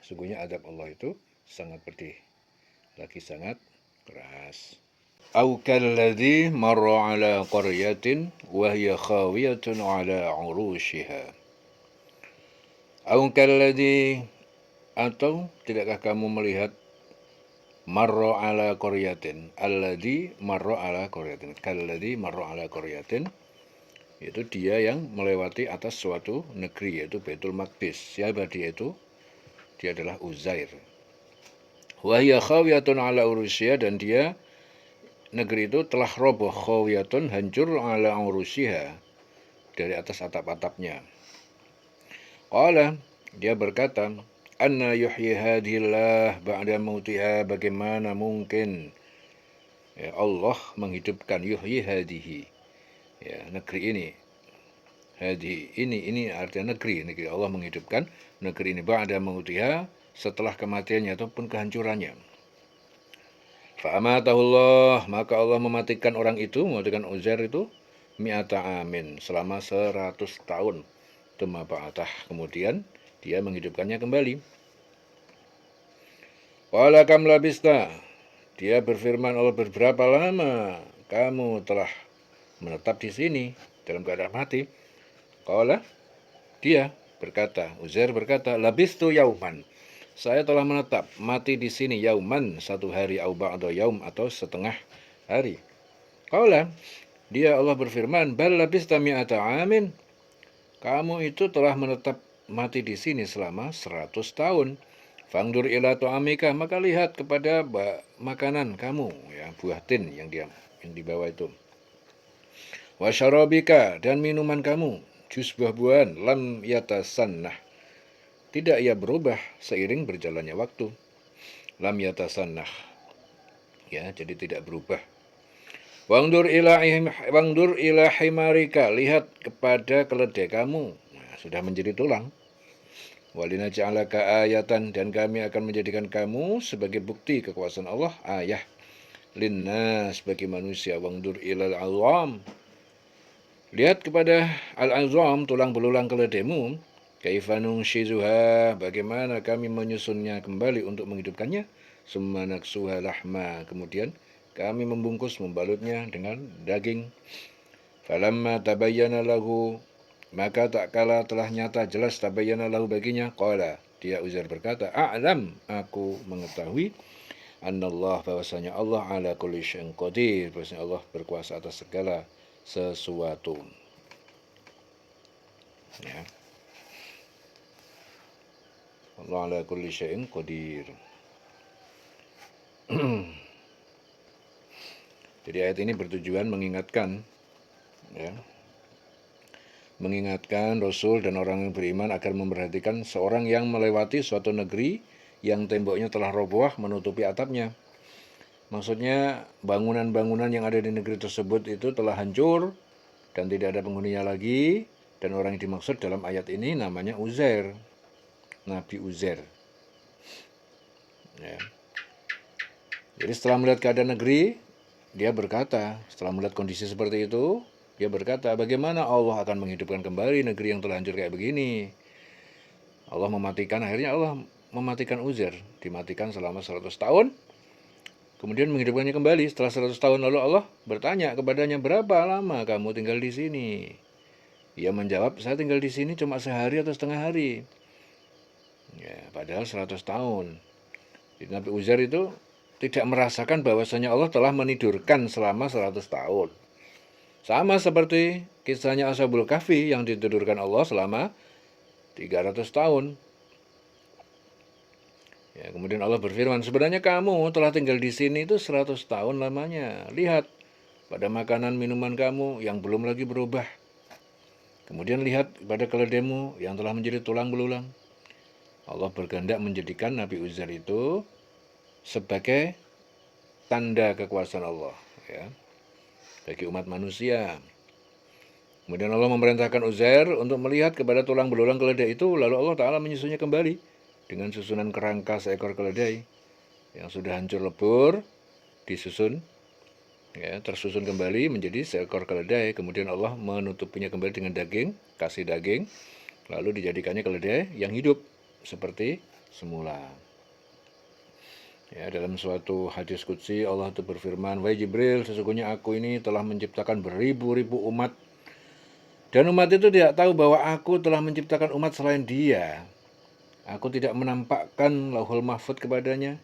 Sungguhnya adab Allah itu sangat pedih, lagi sangat keras. Au kalladzi marra ala qaryatin wa hiya khawiyatun ala urushiha. Au kalladzi, atau tidakkah kamu melihat marra ala qaryatin, alladzi marra ala qaryatin, kalladzi marra ala qaryatin, yaitu dia yang melewati atas suatu negeri, yaitu Baitul Maqdis. Siapa dia itu? Dia adalah Uzair. Wa hiya khawiyatun ala urushiha, dan dia, negeri itu telah roboh, khawiyatun, hancur, ala urushiha, dari atas atap-atapnya. Qala, dia berkata, anna yuhyi hadhillah ba'da mautiha, bagaimana mungkin, ya, Allah menghidupkan, yuhyi hadihi, Ya, negeri ini. Ini artinya negeri Allah menghidupkan negeri ini ba'da mautiha, setelah kematiannya ataupun kehancurannya. Fa'amatahullah, maka Allah mematikan orang itu, mematikan Uzair itu mi'ata amin, selama 100 tahun. Tsumma ba'athah, kemudian dia menghidupkannya kembali. Qala kam labista, dia berfirman, Allah, berberapa lama kamu telah menetap di sini dalam keadaan mati? Qala, dia berkata, Uzair berkata, labistu yauman, saya telah menetap mati di sini yauman, satu hari, au ba'da yaum, atau setengah hari. Qala, dia Allah berfirman, bal labista mi'ata amin, kamu itu telah menetap mati di sini selama 100 tahun. Fangdur ila tu'amika, maka lihat kepada makanan kamu, ya, buah tin yang dibawa itu. Wa syarabika, dan minuman kamu, jus buah-buahan, lam yatasannah, tidak ia berubah seiring berjalannya waktu. Lam yatasannah, ya, jadi tidak berubah. Wangdur ila himarika, lihat kepada keledai kamu, nah, sudah menjadi tulang. Walina ja'alaka ayatan, dan kami akan menjadikan kamu sebagai bukti kekuasaan Allah, ayah linnas, bagi manusia. Wangdur ilal alwam, lihat kepada al-azam, tulang belulang keledaimu. Kaifanung syizuha, bagaimana kami menyusunnya kembali untuk menghidupkannya. Summa naksuha lahma, kemudian kami membungkus, membalutnya dengan daging. Falamma tabayyana lahu, maka tak kala telah nyata jelas, tabayyana lahu, baginya, qala, dia Uzair berkata, a'lam, aku mengetahui, annallah, bahwasanya Allah ala kulli syai'in qadir, bahwasanya Allah berkuasa atas segala sesuatu. Ya. Allah ala kulli syai'in qadir. Jadi ayat ini bertujuan mengingatkan, ya, mengingatkan Rasul dan orang yang beriman agar memperhatikan seorang yang melewati suatu negeri yang temboknya telah roboh menutupi atapnya. Maksudnya bangunan-bangunan yang ada di negeri tersebut itu telah hancur dan tidak ada penghuninya lagi, dan orang yang dimaksud dalam ayat ini namanya Uzair, Nabi Uzair. Ya. Jadi setelah melihat keadaan negeri, dia berkata, setelah melihat kondisi seperti itu, dia berkata, bagaimana Allah akan menghidupkan kembali negeri yang telah hancur kayak begini? Allah mematikan, akhirnya Allah mematikan Uzair, dimatikan selama 100 tahun, kemudian menghidupkannya kembali setelah 100 tahun. Lalu Allah bertanya kepadanya, berapa lama kamu tinggal di sini? Ia menjawab, saya tinggal di sini cuma sehari atau setengah hari. Ya, padahal 100 tahun. Jadi Nabi Uzair itu tidak merasakan bahwasanya Allah telah menidurkan selama 100 tahun. Sama seperti kisahnya Ashabul Kahfi yang ditidurkan Allah selama 300 tahun. Ya, kemudian Allah berfirman, sebenarnya kamu telah tinggal di sini itu 100 tahun lamanya. Lihat pada makanan minuman kamu yang belum lagi berubah. Kemudian lihat pada keledaimu yang telah menjadi tulang belulang. Allah berkehendak menjadikan Nabi Uzair itu sebagai tanda kekuasaan Allah, ya, bagi umat manusia. Kemudian Allah memerintahkan Uzair untuk melihat kepada tulang belulang keledai itu, lalu Allah Ta'ala menyusunnya kembali dengan susunan kerangka seekor keledai yang sudah hancur lebur, disusun, ya, tersusun kembali menjadi seekor keledai. Kemudian Allah menutupinya kembali dengan daging, kasih daging, lalu dijadikannya keledai yang hidup seperti semula. Ya, dalam suatu hadis qudsi Allah itu berfirman, wahai Jibril, sesungguhnya aku ini telah menciptakan beribu-ribu umat, dan umat itu tidak tahu bahwa aku telah menciptakan umat selain dia. Aku tidak menampakkan lauhul mahfud kepadanya,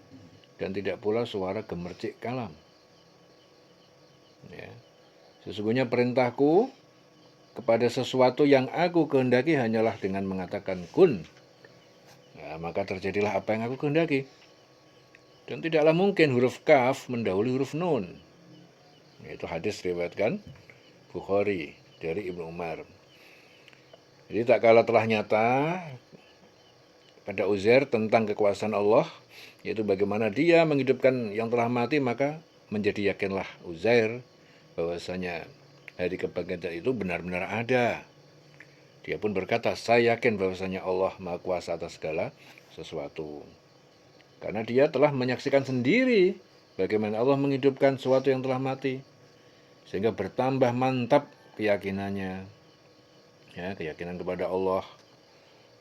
dan tidak pula suara gemercik kalam. Ya. Sesungguhnya perintahku kepada sesuatu yang aku kehendaki hanyalah dengan mengatakan kun, ya, maka terjadilah apa yang aku kehendaki. Dan tidaklah mungkin huruf kaf mendahului huruf nun. Itu hadis riwayatkan Bukhari dari Ibnu Umar. Jadi tak kala telah nyata pada Uzair tentang kekuasaan Allah, yaitu bagaimana dia menghidupkan yang telah mati, maka menjadi yakinlah Uzair bahwasanya hari kebangkitan itu benar-benar ada. Dia pun berkata, saya yakin bahwasanya Allah Maha Kuasa atas segala sesuatu. Karena dia telah menyaksikan sendiri bagaimana Allah menghidupkan sesuatu yang telah mati. Sehingga bertambah mantap keyakinannya. Ya, keyakinan kepada Allah.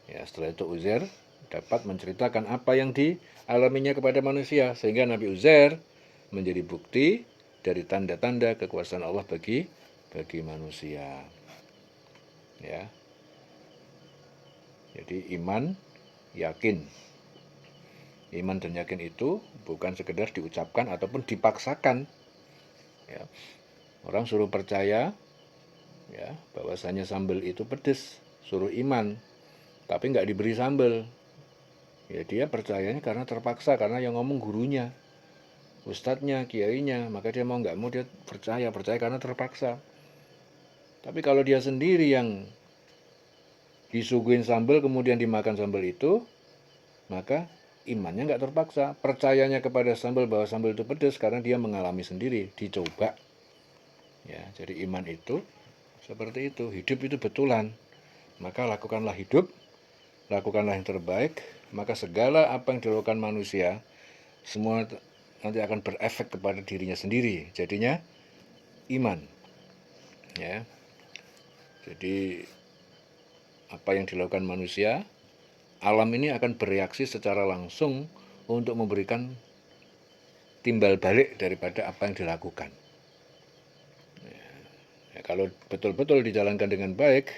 Ya, setelah itu Uzair dapat menceritakan apa yang dialaminya kepada manusia. Sehingga Nabi Uzair menjadi bukti dari tanda-tanda kekuasaan Allah bagi manusia. Ya. Jadi iman, yakin. Iman dan yakin itu bukan sekedar diucapkan ataupun dipaksakan. Ya. Orang suruh percaya ya bahwasanya sambal itu pedes, suruh iman, tapi nggak diberi sambal. Ya dia percayanya karena terpaksa, karena yang ngomong gurunya, ustadznya, kiainya, maka dia mau nggak mau dia percaya karena terpaksa. Tapi kalau dia sendiri yang disuguhin sambal kemudian dimakan sambal itu, maka imannya nggak terpaksa. Percayanya kepada sambal bahwa sambal itu pedas karena dia mengalami sendiri, dicoba. Ya, jadi iman itu seperti itu. Hidup itu betulan. Maka lakukanlah hidup, lakukanlah yang terbaik, maka segala apa yang dilakukan manusia semua nanti akan berefek kepada dirinya sendiri. Jadinya iman. Ya. Jadi apa yang dilakukan manusia, alam ini akan bereaksi secara langsung untuk memberikan timbal balik daripada apa yang dilakukan. Ya, kalau betul-betul dijalankan dengan baik,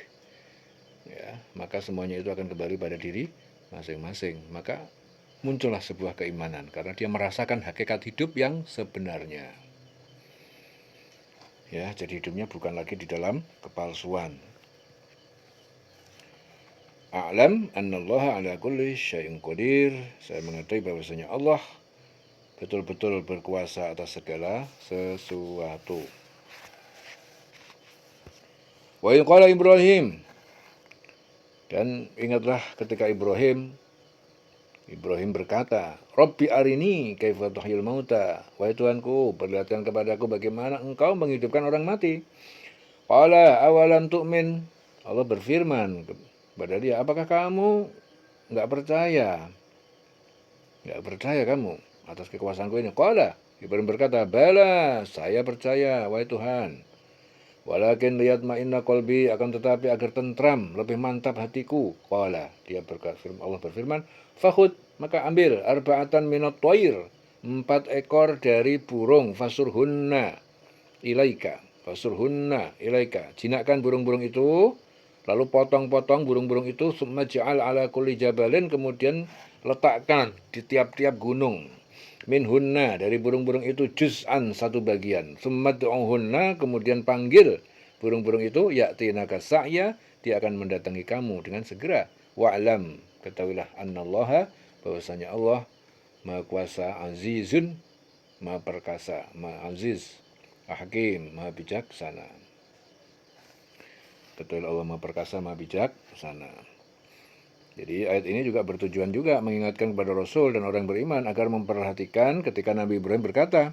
ya, maka semuanya itu akan kembali pada diri masing-masing. Maka muncullah sebuah keimanan karena dia merasakan hakikat hidup yang sebenarnya. Ya, jadi hidupnya bukan lagi di dalam kepalsuan. A'lam annallaha ala kulli syai'in qadir. Saya mengetahui bahwasanya Allah betul-betul berkuasa atas segala sesuatu. Wa qala Ibrahim, dan ingatlah ketika Ibrahim berkata, Rabbi arini kaifa tuhyil mauta. Wahai Tuhanku, perlihatkan kepadaku bagaimana engkau menghidupkan orang mati. Qala awalam tu'min. Allah berfirman kepada dia, apakah kamu enggak percaya? Enggak percaya kamu atas kekuasaanku ini? Qala, Ibrahim berkata, bala, saya percaya, wahai Tuhan. Walakin liyatma'inna qalbi, akan tetapi agar tentram, lebih mantap hatiku. Qala, Allah berfirman, fakhud, maka ambil arba'atan minat thair, 4 ekor dari burung, fasurhunna ilaika, jinakkan burung-burung itu, lalu potong-potong burung-burung itu, summa ja'al ala kulli jabalin, kemudian letakkan di tiap-tiap gunung. Minhunna, dari burung-burung itu, juz'an, satu bagian. Summa du'uhunna, kemudian panggil burung-burung itu, ya'tinaka sa'ya, dia akan mendatangi kamu dengan segera. Wa'lam, ketahuilah annallaha, bahwasanya Allah Maha Kuasa, azizun, Maha Perkasa, Maha Aziz, Hakim, Maha Bijaksana. Betul, Allah Maha Perkasa, Maha Bijaksana. Jadi ayat ini juga bertujuan juga mengingatkan kepada Rasul dan orang beriman agar memperhatikan ketika Nabi Ibrahim berkata,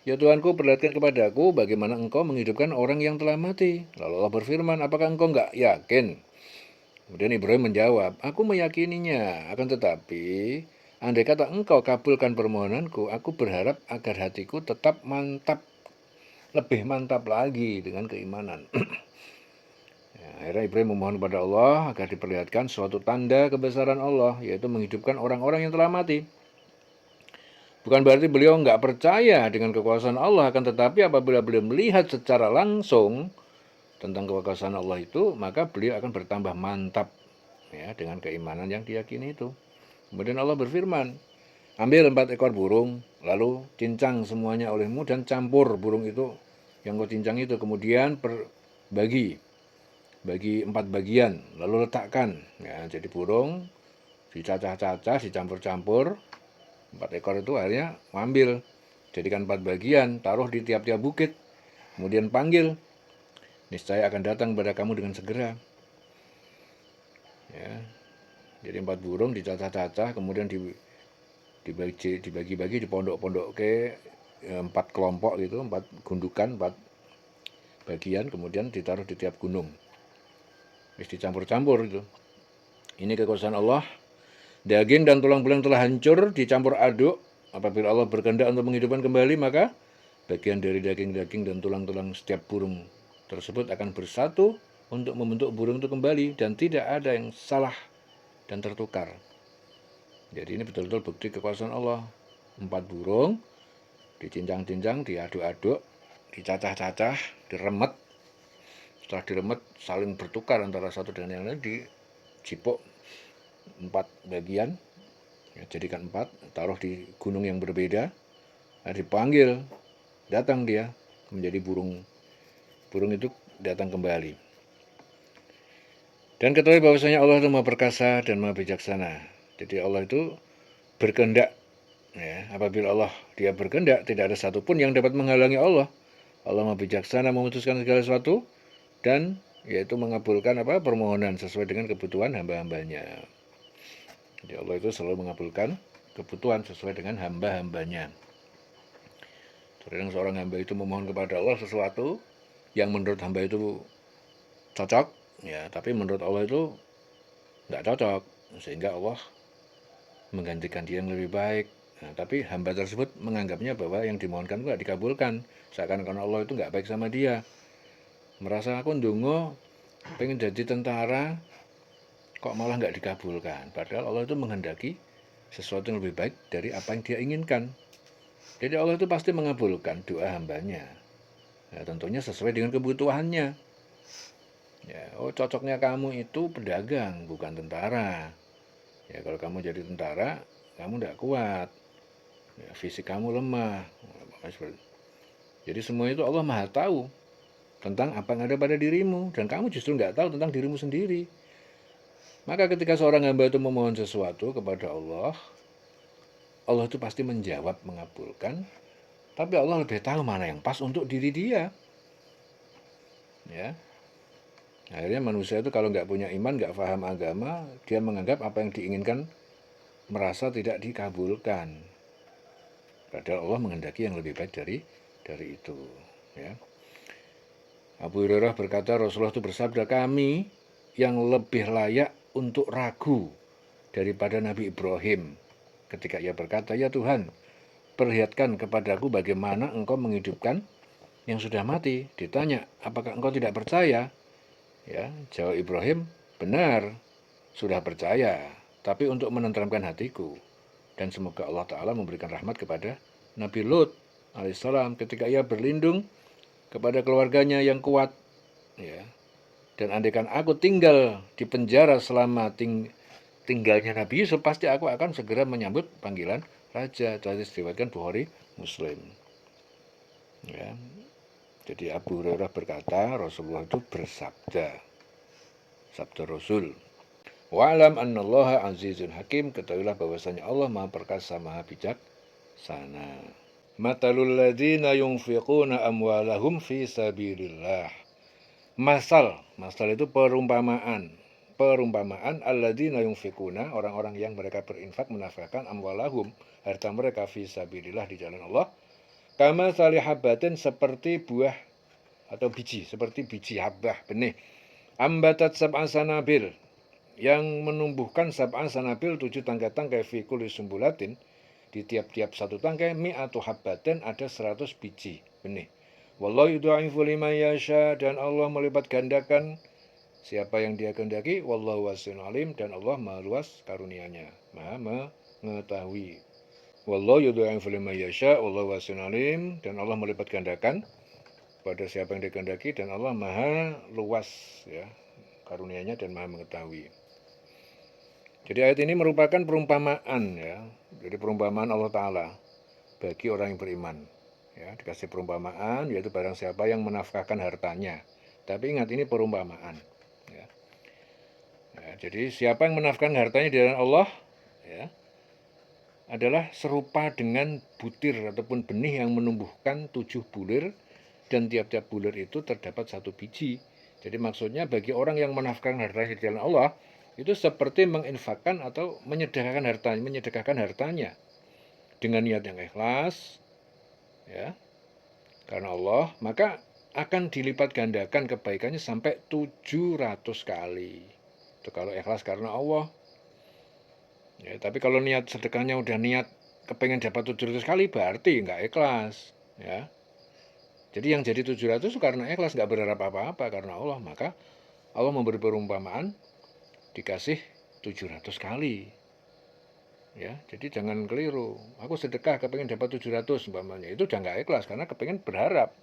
ya Tuhanku, perlihatkan kepadaku bagaimana engkau menghidupkan orang yang telah mati. Lalu Allah berfirman, apakah engkau enggak yakin? Kemudian Ibrahim menjawab, aku meyakininya, akan tetapi andai kata engkau kabulkan permohonanku, aku berharap agar hatiku tetap mantap, lebih mantap lagi dengan keimanan. Akhirnya Ibrahim memohon kepada Allah agar diperlihatkan suatu tanda kebesaran Allah, yaitu menghidupkan orang-orang yang telah mati. Bukan berarti beliau enggak percaya dengan kekuasaan Allah, akan tetapi apabila beliau melihat secara langsung tentang kekuasaan Allah itu, maka beliau akan bertambah mantap ya dengan keimanan yang diyakini itu. Kemudian Allah berfirman, ambil 4 ekor burung, lalu cincang semuanya olehmu dan campur burung itu yang kau cincang itu, kemudian bagi 4 bagian, lalu letakkan. Ya, jadi burung dicacah-cacah, dicampur-campur, 4 ekor itu akhirnya ambil, jadikan 4 bagian, taruh di tiap-tiap bukit, kemudian panggil, niscaya akan datang kepada kamu dengan segera. Ya, jadi 4 burung dicacah-cacah, kemudian dibagi-bagi, di pondok-pondok ke 4 kelompok gitu, 4 gundukan, 4 bagian, kemudian ditaruh di tiap gunung. Wis dicampur-campur itu. Ini kekuasaan Allah. Daging dan tulang belang telah hancur, dicampur aduk. Apabila Allah berkehendak untuk menghidupkan kembali, maka bagian dari daging-daging dan tulang-tulang setiap burung tersebut akan bersatu untuk membentuk burung itu kembali, dan tidak ada yang salah dan tertukar. Jadi ini betul-betul bukti kekuasaan Allah. 4 burung dicincang-cincang, diaduk-aduk, dicacah-cacah, diremet. Setelah diremet, saling bertukar antara satu dengan yang lain, dicipok 4 bagian, ya, jadikan 4, taruh di gunung yang berbeda, dipanggil, datang dia menjadi burung. Burung itu datang kembali. Dan ketahui bahwasanya Allah itu Maha Perkasa dan Maha Bijaksana. Jadi Allah itu berkehendak. Ya, apabila Allah dia berkehendak, tidak ada satupun yang dapat menghalangi Allah. Allah Maha Bijaksana memutuskan segala sesuatu, dan yaitu mengabulkan permohonan sesuai dengan kebutuhan hamba-hambanya. Jadi Allah itu selalu mengabulkan kebutuhan sesuai dengan hamba-hambanya. Terkadang seorang hamba itu memohon kepada Allah sesuatu yang menurut hamba itu cocok, ya, tapi menurut Allah itu nggak cocok, sehingga Allah menggantikan dia yang lebih baik. Nah, tapi hamba tersebut menganggapnya bahwa yang dimohonkan itu nggak dikabulkan, seakan-akan Allah itu nggak baik sama dia. Merasa aku ndonga pengen jadi tentara, kok malah nggak dikabulkan. Padahal Allah itu menghendaki sesuatu yang lebih baik dari apa yang dia inginkan. Jadi Allah itu pasti mengabulkan doa hambanya. Ya, tentunya sesuai dengan kebutuhannya. Ya, cocoknya kamu itu pedagang, bukan tentara. Ya, kalau kamu jadi tentara, kamu tidak kuat. Ya, fisik kamu lemah. Jadi semua itu Allah Maha tahu tentang apa yang ada pada dirimu, dan kamu justru nggak tahu tentang dirimu sendiri. Maka ketika seorang hamba itu memohon sesuatu kepada Allah, Allah itu pasti menjawab, mengabulkan. Tapi Allah lebih tahu mana yang pas untuk diri dia. Ya, akhirnya manusia itu kalau nggak punya iman, nggak paham agama, dia menganggap apa yang diinginkan merasa tidak dikabulkan. Padahal Allah menghendaki yang lebih baik dari itu. Ya. Abu Hurairah berkata, Rasulullah itu bersabda, kami yang lebih layak untuk ragu daripada Nabi Ibrahim. Ketika ia berkata, ya Tuhan, perlihatkan kepadaku bagaimana engkau menghidupkan yang sudah mati. Ditanya, apakah engkau tidak percaya? Ya, jawab Ibrahim, benar, sudah percaya, tapi untuk menenteramkan hatiku. Dan semoga Allah Ta'ala memberikan rahmat kepada Nabi Lut alaihissalam ketika ia berlindung kepada keluarganya yang kuat. Ya. Dan andaikan aku tinggal di penjara selama tinggalnya Nabi Yusuf, pasti aku akan segera menyambut panggilan raja. Itu diriwayatkan Bukhari Muslim. Ya. Jadi Abu Hurairah berkata, Rasulullah itu bersabda, sabda Rasul, wa'alam annallaha azizun hakim, ketahuilah bahwasanya Allah Maha Perkasa, Maha Bijaksana. Matalul ladzina yunfiquna amwalahum fi sabilillah. Masal itu perumpamaan. Perumpamaan alladzina yunfiquna, orang-orang yang mereka berinfak, menafkahkan amwalahum, harta mereka, fi sabilillah, di jalan Allah. Kama salihabatin, seperti buah atau biji, seperti biji habbah, benih. Ambatat sab'an sanabil, yang menumbuhkan sab'an sanabil, 7 tangkai-tangkai, fi kulli sumbulatin, di tiap-tiap satu tangkai, mi'atu habbatin, ada 100 biji benih. Wallahu yudha'ifu liman yasha, dan Allah melipat gandakan siapa yang dia kehendaki. Wallahu wasi'un alim, dan Allah maha luas karunianya, maha mengetahui. Wallahu yudha'ifu liman yasha, wallahu wasi'un alim, dan Allah melipat gandakan pada siapa yang dikehendaki, dan Allah maha luas, ya, karunianya dan maha mengetahui. Jadi ayat ini merupakan perumpamaan, ya. Jadi perumpamaan Allah Ta'ala bagi orang yang beriman. Ya, dikasih perumpamaan, yaitu barang siapa yang menafkahkan hartanya. Tapi ingat, ini perumpamaan. Ya. Ya, jadi siapa yang menafkahkan hartanya di jalan Allah, ya, adalah serupa dengan butir ataupun benih yang menumbuhkan 7 bulir, dan tiap-tiap bulir itu terdapat 1 biji. Jadi maksudnya bagi orang yang menafkahkan hartanya di jalan Allah, itu seperti menginfakkan atau menyedekahkan hartanya dengan niat yang ikhlas, ya, karena Allah. Maka akan dilipat gandakan kebaikannya sampai 700 kali. Itu kalau ikhlas karena Allah. Ya, tapi kalau niat sedekahnya udah niat kepengen dapat 700 kali berarti nggak ikhlas. Ya. Jadi yang jadi 700 karena ikhlas, nggak berharap apa-apa karena Allah. Maka Allah memberi perumpamaan dikasih 700 kali. Ya, jadi jangan keliru. Aku sedekah kepengen dapat 700 umpamanya. Itu udah nggak ikhlas karena kepengen berharap.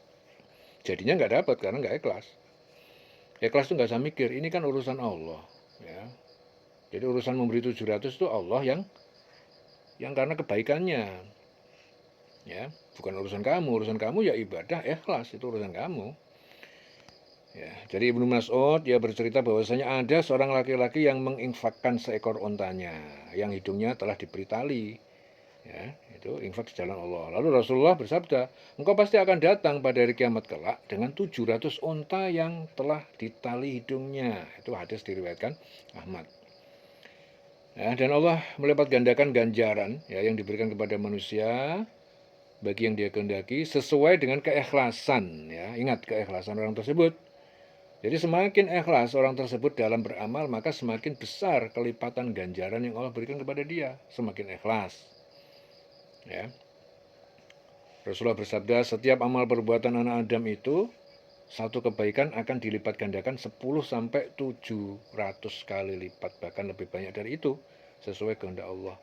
Jadinya nggak dapat karena nggak ikhlas. Ikhlas itu nggak usah mikir, ini kan urusan Allah. Ya. Jadi urusan memberi 700 itu Allah yang karena kebaikannya. Ya, bukan urusan kamu. Urusan kamu ya ibadah, ikhlas, itu urusan kamu. Ya, jadi Ibnu Mas'ud dia bercerita bahwasanya ada seorang laki-laki yang menginfakkan seekor ontanya yang hidungnya telah diberi tali. Ya, itu infak di jalan Allah. Lalu Rasulullah bersabda, engkau pasti akan datang pada hari kiamat kelak dengan 700 onta yang telah ditali hidungnya. Itu hadis diriwayatkan Ahmad. Ya, dan Allah melipat gandakan ganjaran ya, yang diberikan kepada manusia bagi yang dia kehendaki sesuai dengan keikhlasan. Ya, ingat keikhlasan orang tersebut. Jadi semakin ikhlas orang tersebut dalam beramal, maka semakin besar kelipatan ganjaran yang Allah berikan kepada dia. Semakin ikhlas. Ya. Rasulullah bersabda, setiap amal perbuatan anak Adam itu, satu kebaikan akan dilipat gandakan 10-700 kali lipat. Bahkan lebih banyak dari itu, sesuai kehendak Allah.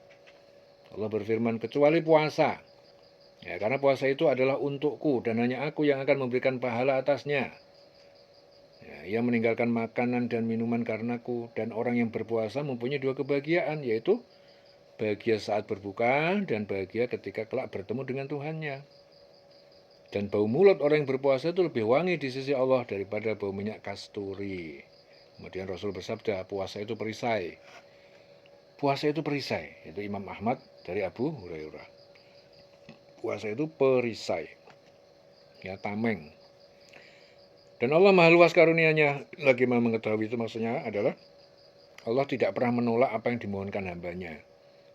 Allah berfirman, kecuali puasa. Ya, karena puasa itu adalah untukku, dan hanya aku yang akan memberikan pahala atasnya. Ia meninggalkan makanan dan minuman karenaku, dan orang yang berpuasa mempunyai dua kebahagiaan, yaitu bahagia saat berbuka dan bahagia ketika kelak bertemu dengan Tuhannya. Dan bau mulut orang yang berpuasa itu lebih wangi di sisi Allah daripada bau minyak kasturi. Kemudian Rasul bersabda, puasa itu perisai. Puasa itu perisai, itu Imam Ahmad dari Abu Hurairah. Puasa itu perisai, ya tameng. Dan Allah maha luas karunia-Nya, lagi maha mengetahui, itu maksudnya adalah Allah tidak pernah menolak apa yang dimohonkan hambanya.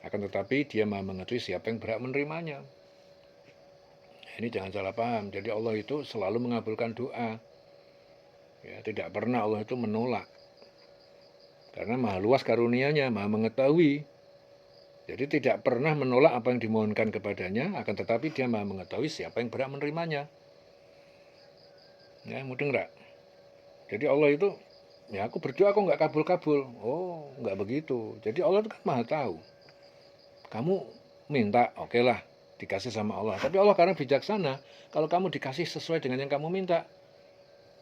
Akan tetapi dia maha mengetahui siapa yang berhak menerimanya. Ini jangan salah paham. Jadi Allah itu selalu mengabulkan doa. Ya, tidak pernah Allah itu menolak. Karena maha luas karunia-Nya, maha mengetahui. Jadi tidak pernah menolak apa yang dimohonkan kepadanya, akan tetapi dia maha mengetahui siapa yang berhak menerimanya. Ya, mudeng enggak? Jadi Allah itu, ya aku berdoa kok nggak kabul-kabul. Oh, nggak begitu. Jadi Allah itu kan maha tahu. Kamu minta, oke lah, dikasih sama Allah. Tapi Allah karena bijaksana, kalau kamu dikasih sesuai dengan yang kamu minta,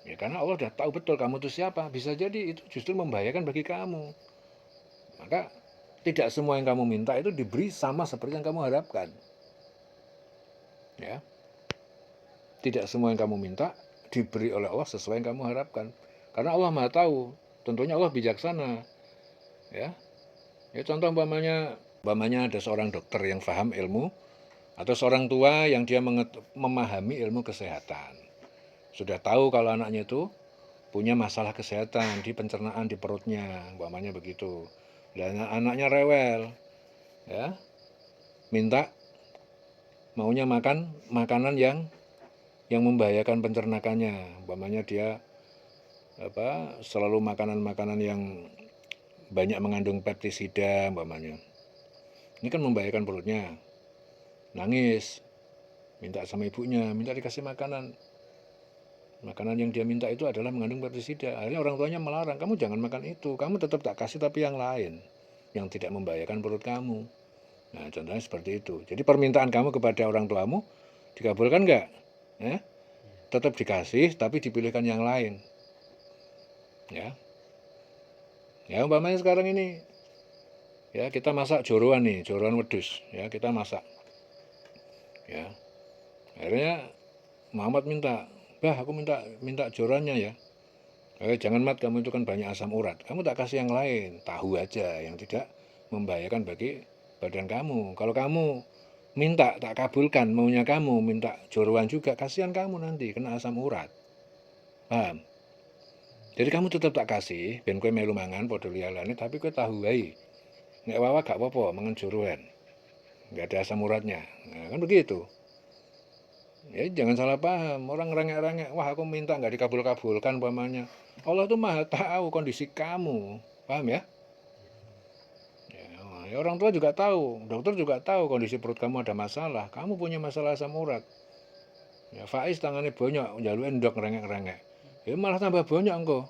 ya karena Allah udah tahu betul kamu itu siapa. Bisa jadi itu justru membahayakan bagi kamu. Maka tidak semua yang kamu minta itu diberi sama seperti yang kamu harapkan. Ya, tidak semua yang kamu minta diberi oleh Allah sesuai yang kamu harapkan. Karena Allah maha tahu. Tentunya Allah bijaksana. Ya, contoh umpamanya ada seorang dokter yang paham ilmu, atau seorang tua yang dia memahami ilmu kesehatan. Sudah tahu kalau anaknya itu punya masalah kesehatan di pencernaan, di perutnya, umpamanya begitu. Dan anaknya rewel, ya, minta maunya makan makanan yang membahayakan pencernakannya. Umpamanya dia selalu makanan-makanan yang banyak mengandung pestisida umpamanya. Ini kan membahayakan perutnya. Nangis, minta sama ibunya, minta dikasih makanan. Makanan yang dia minta itu adalah mengandung pestisida. Akhirnya orang tuanya melarang, kamu jangan makan itu. Kamu tetap tak kasih tapi yang lain, yang tidak membahayakan perut kamu. Nah, contohnya seperti itu. Jadi permintaan kamu kepada orang tuamu dikabulkan enggak? Tetap dikasih tapi dipilihkan yang lain. Ya umpamanya sekarang ini, ya kita masak joruan nih, joruan wedhus, ya kita masak. Ya, akhirnya Muhammad minta, bah aku minta jorannya ya. Jangan Mat, kamu itu kan banyak asam urat. Kamu tak kasih yang lain, tahu aja yang tidak membahayakan bagi badan kamu. Kalau kamu minta tak kabulkan, maunya kamu minta joruan juga, kasihan kamu nanti kena asam urat. Paham? Jadi kamu tetap tak kasih, ben kowe melu mangan padha liyane, tapi kowe tahu wae. Nek wawa gak apa-apa mangan joruan. Enggak ada asam uratnya. Nah, kan begitu. Ya jangan salah paham, orang ngerengek-rengek, wah aku minta nggak dikabul-kabulkan umpamanya. Allah tuh maha tahu kondisi kamu, paham ya? Ya, orang tua juga tahu, dokter juga tahu kondisi perut kamu ada masalah, kamu punya masalah asam urat. Ya, Faiz tangannya bonyok, njaluk endok ngerengek-rengek. Ya malah tambah bonyok engkau.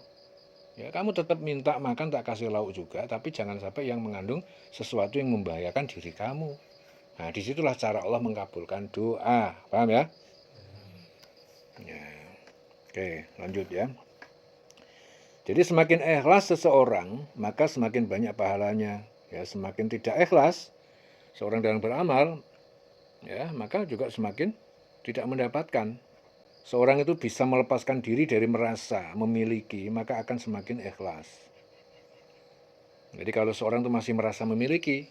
Ya, kamu tetap minta makan tak kasih lauk juga, tapi jangan sampai yang mengandung sesuatu yang membahayakan diri kamu. Nah, disitulah cara Allah mengabulkan doa, paham ya? Ya, oke, lanjut ya. Jadi semakin ikhlas seseorang, maka semakin banyak pahalanya. Ya, semakin tidak ikhlas seorang dalam beramal, ya, maka juga semakin tidak mendapatkan. Seorang itu bisa melepaskan diri dari merasa memiliki, maka akan semakin ikhlas. Jadi kalau seorang itu masih merasa memiliki,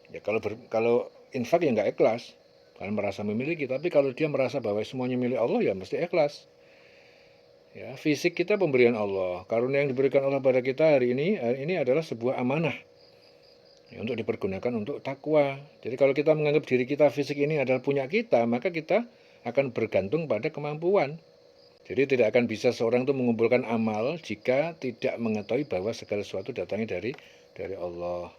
ya kalau infak ya nggak ikhlas, kalau merasa memiliki. Tapi kalau dia merasa bahwa semuanya milik Allah, ya mesti ikhlas. Ya, fisik kita pemberian Allah. Karunia yang diberikan Allah pada kita hari ini adalah sebuah amanah ya, untuk dipergunakan untuk takwa. Jadi kalau kita menganggap diri kita fisik ini adalah punya kita, maka kita akan bergantung pada kemampuan. Jadi tidak akan bisa seorang itu mengumpulkan amal jika tidak mengetahui bahwa segala sesuatu datangnya dari Allah.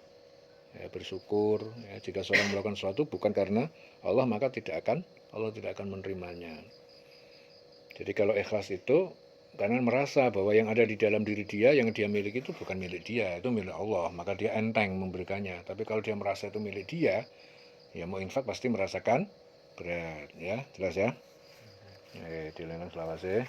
Ya, bersyukur ya, jika seorang melakukan sesuatu bukan karena Allah, maka Allah tidak akan menerimanya. Jadi kalau ikhlas itu karena merasa bahwa yang ada di dalam diri dia, yang dia miliki itu bukan milik dia, itu milik Allah, maka dia enteng memberikannya. Tapi kalau dia merasa itu milik dia, ya mau infak pasti merasakan berat, ya jelas ya. Oke, diulangi selawase.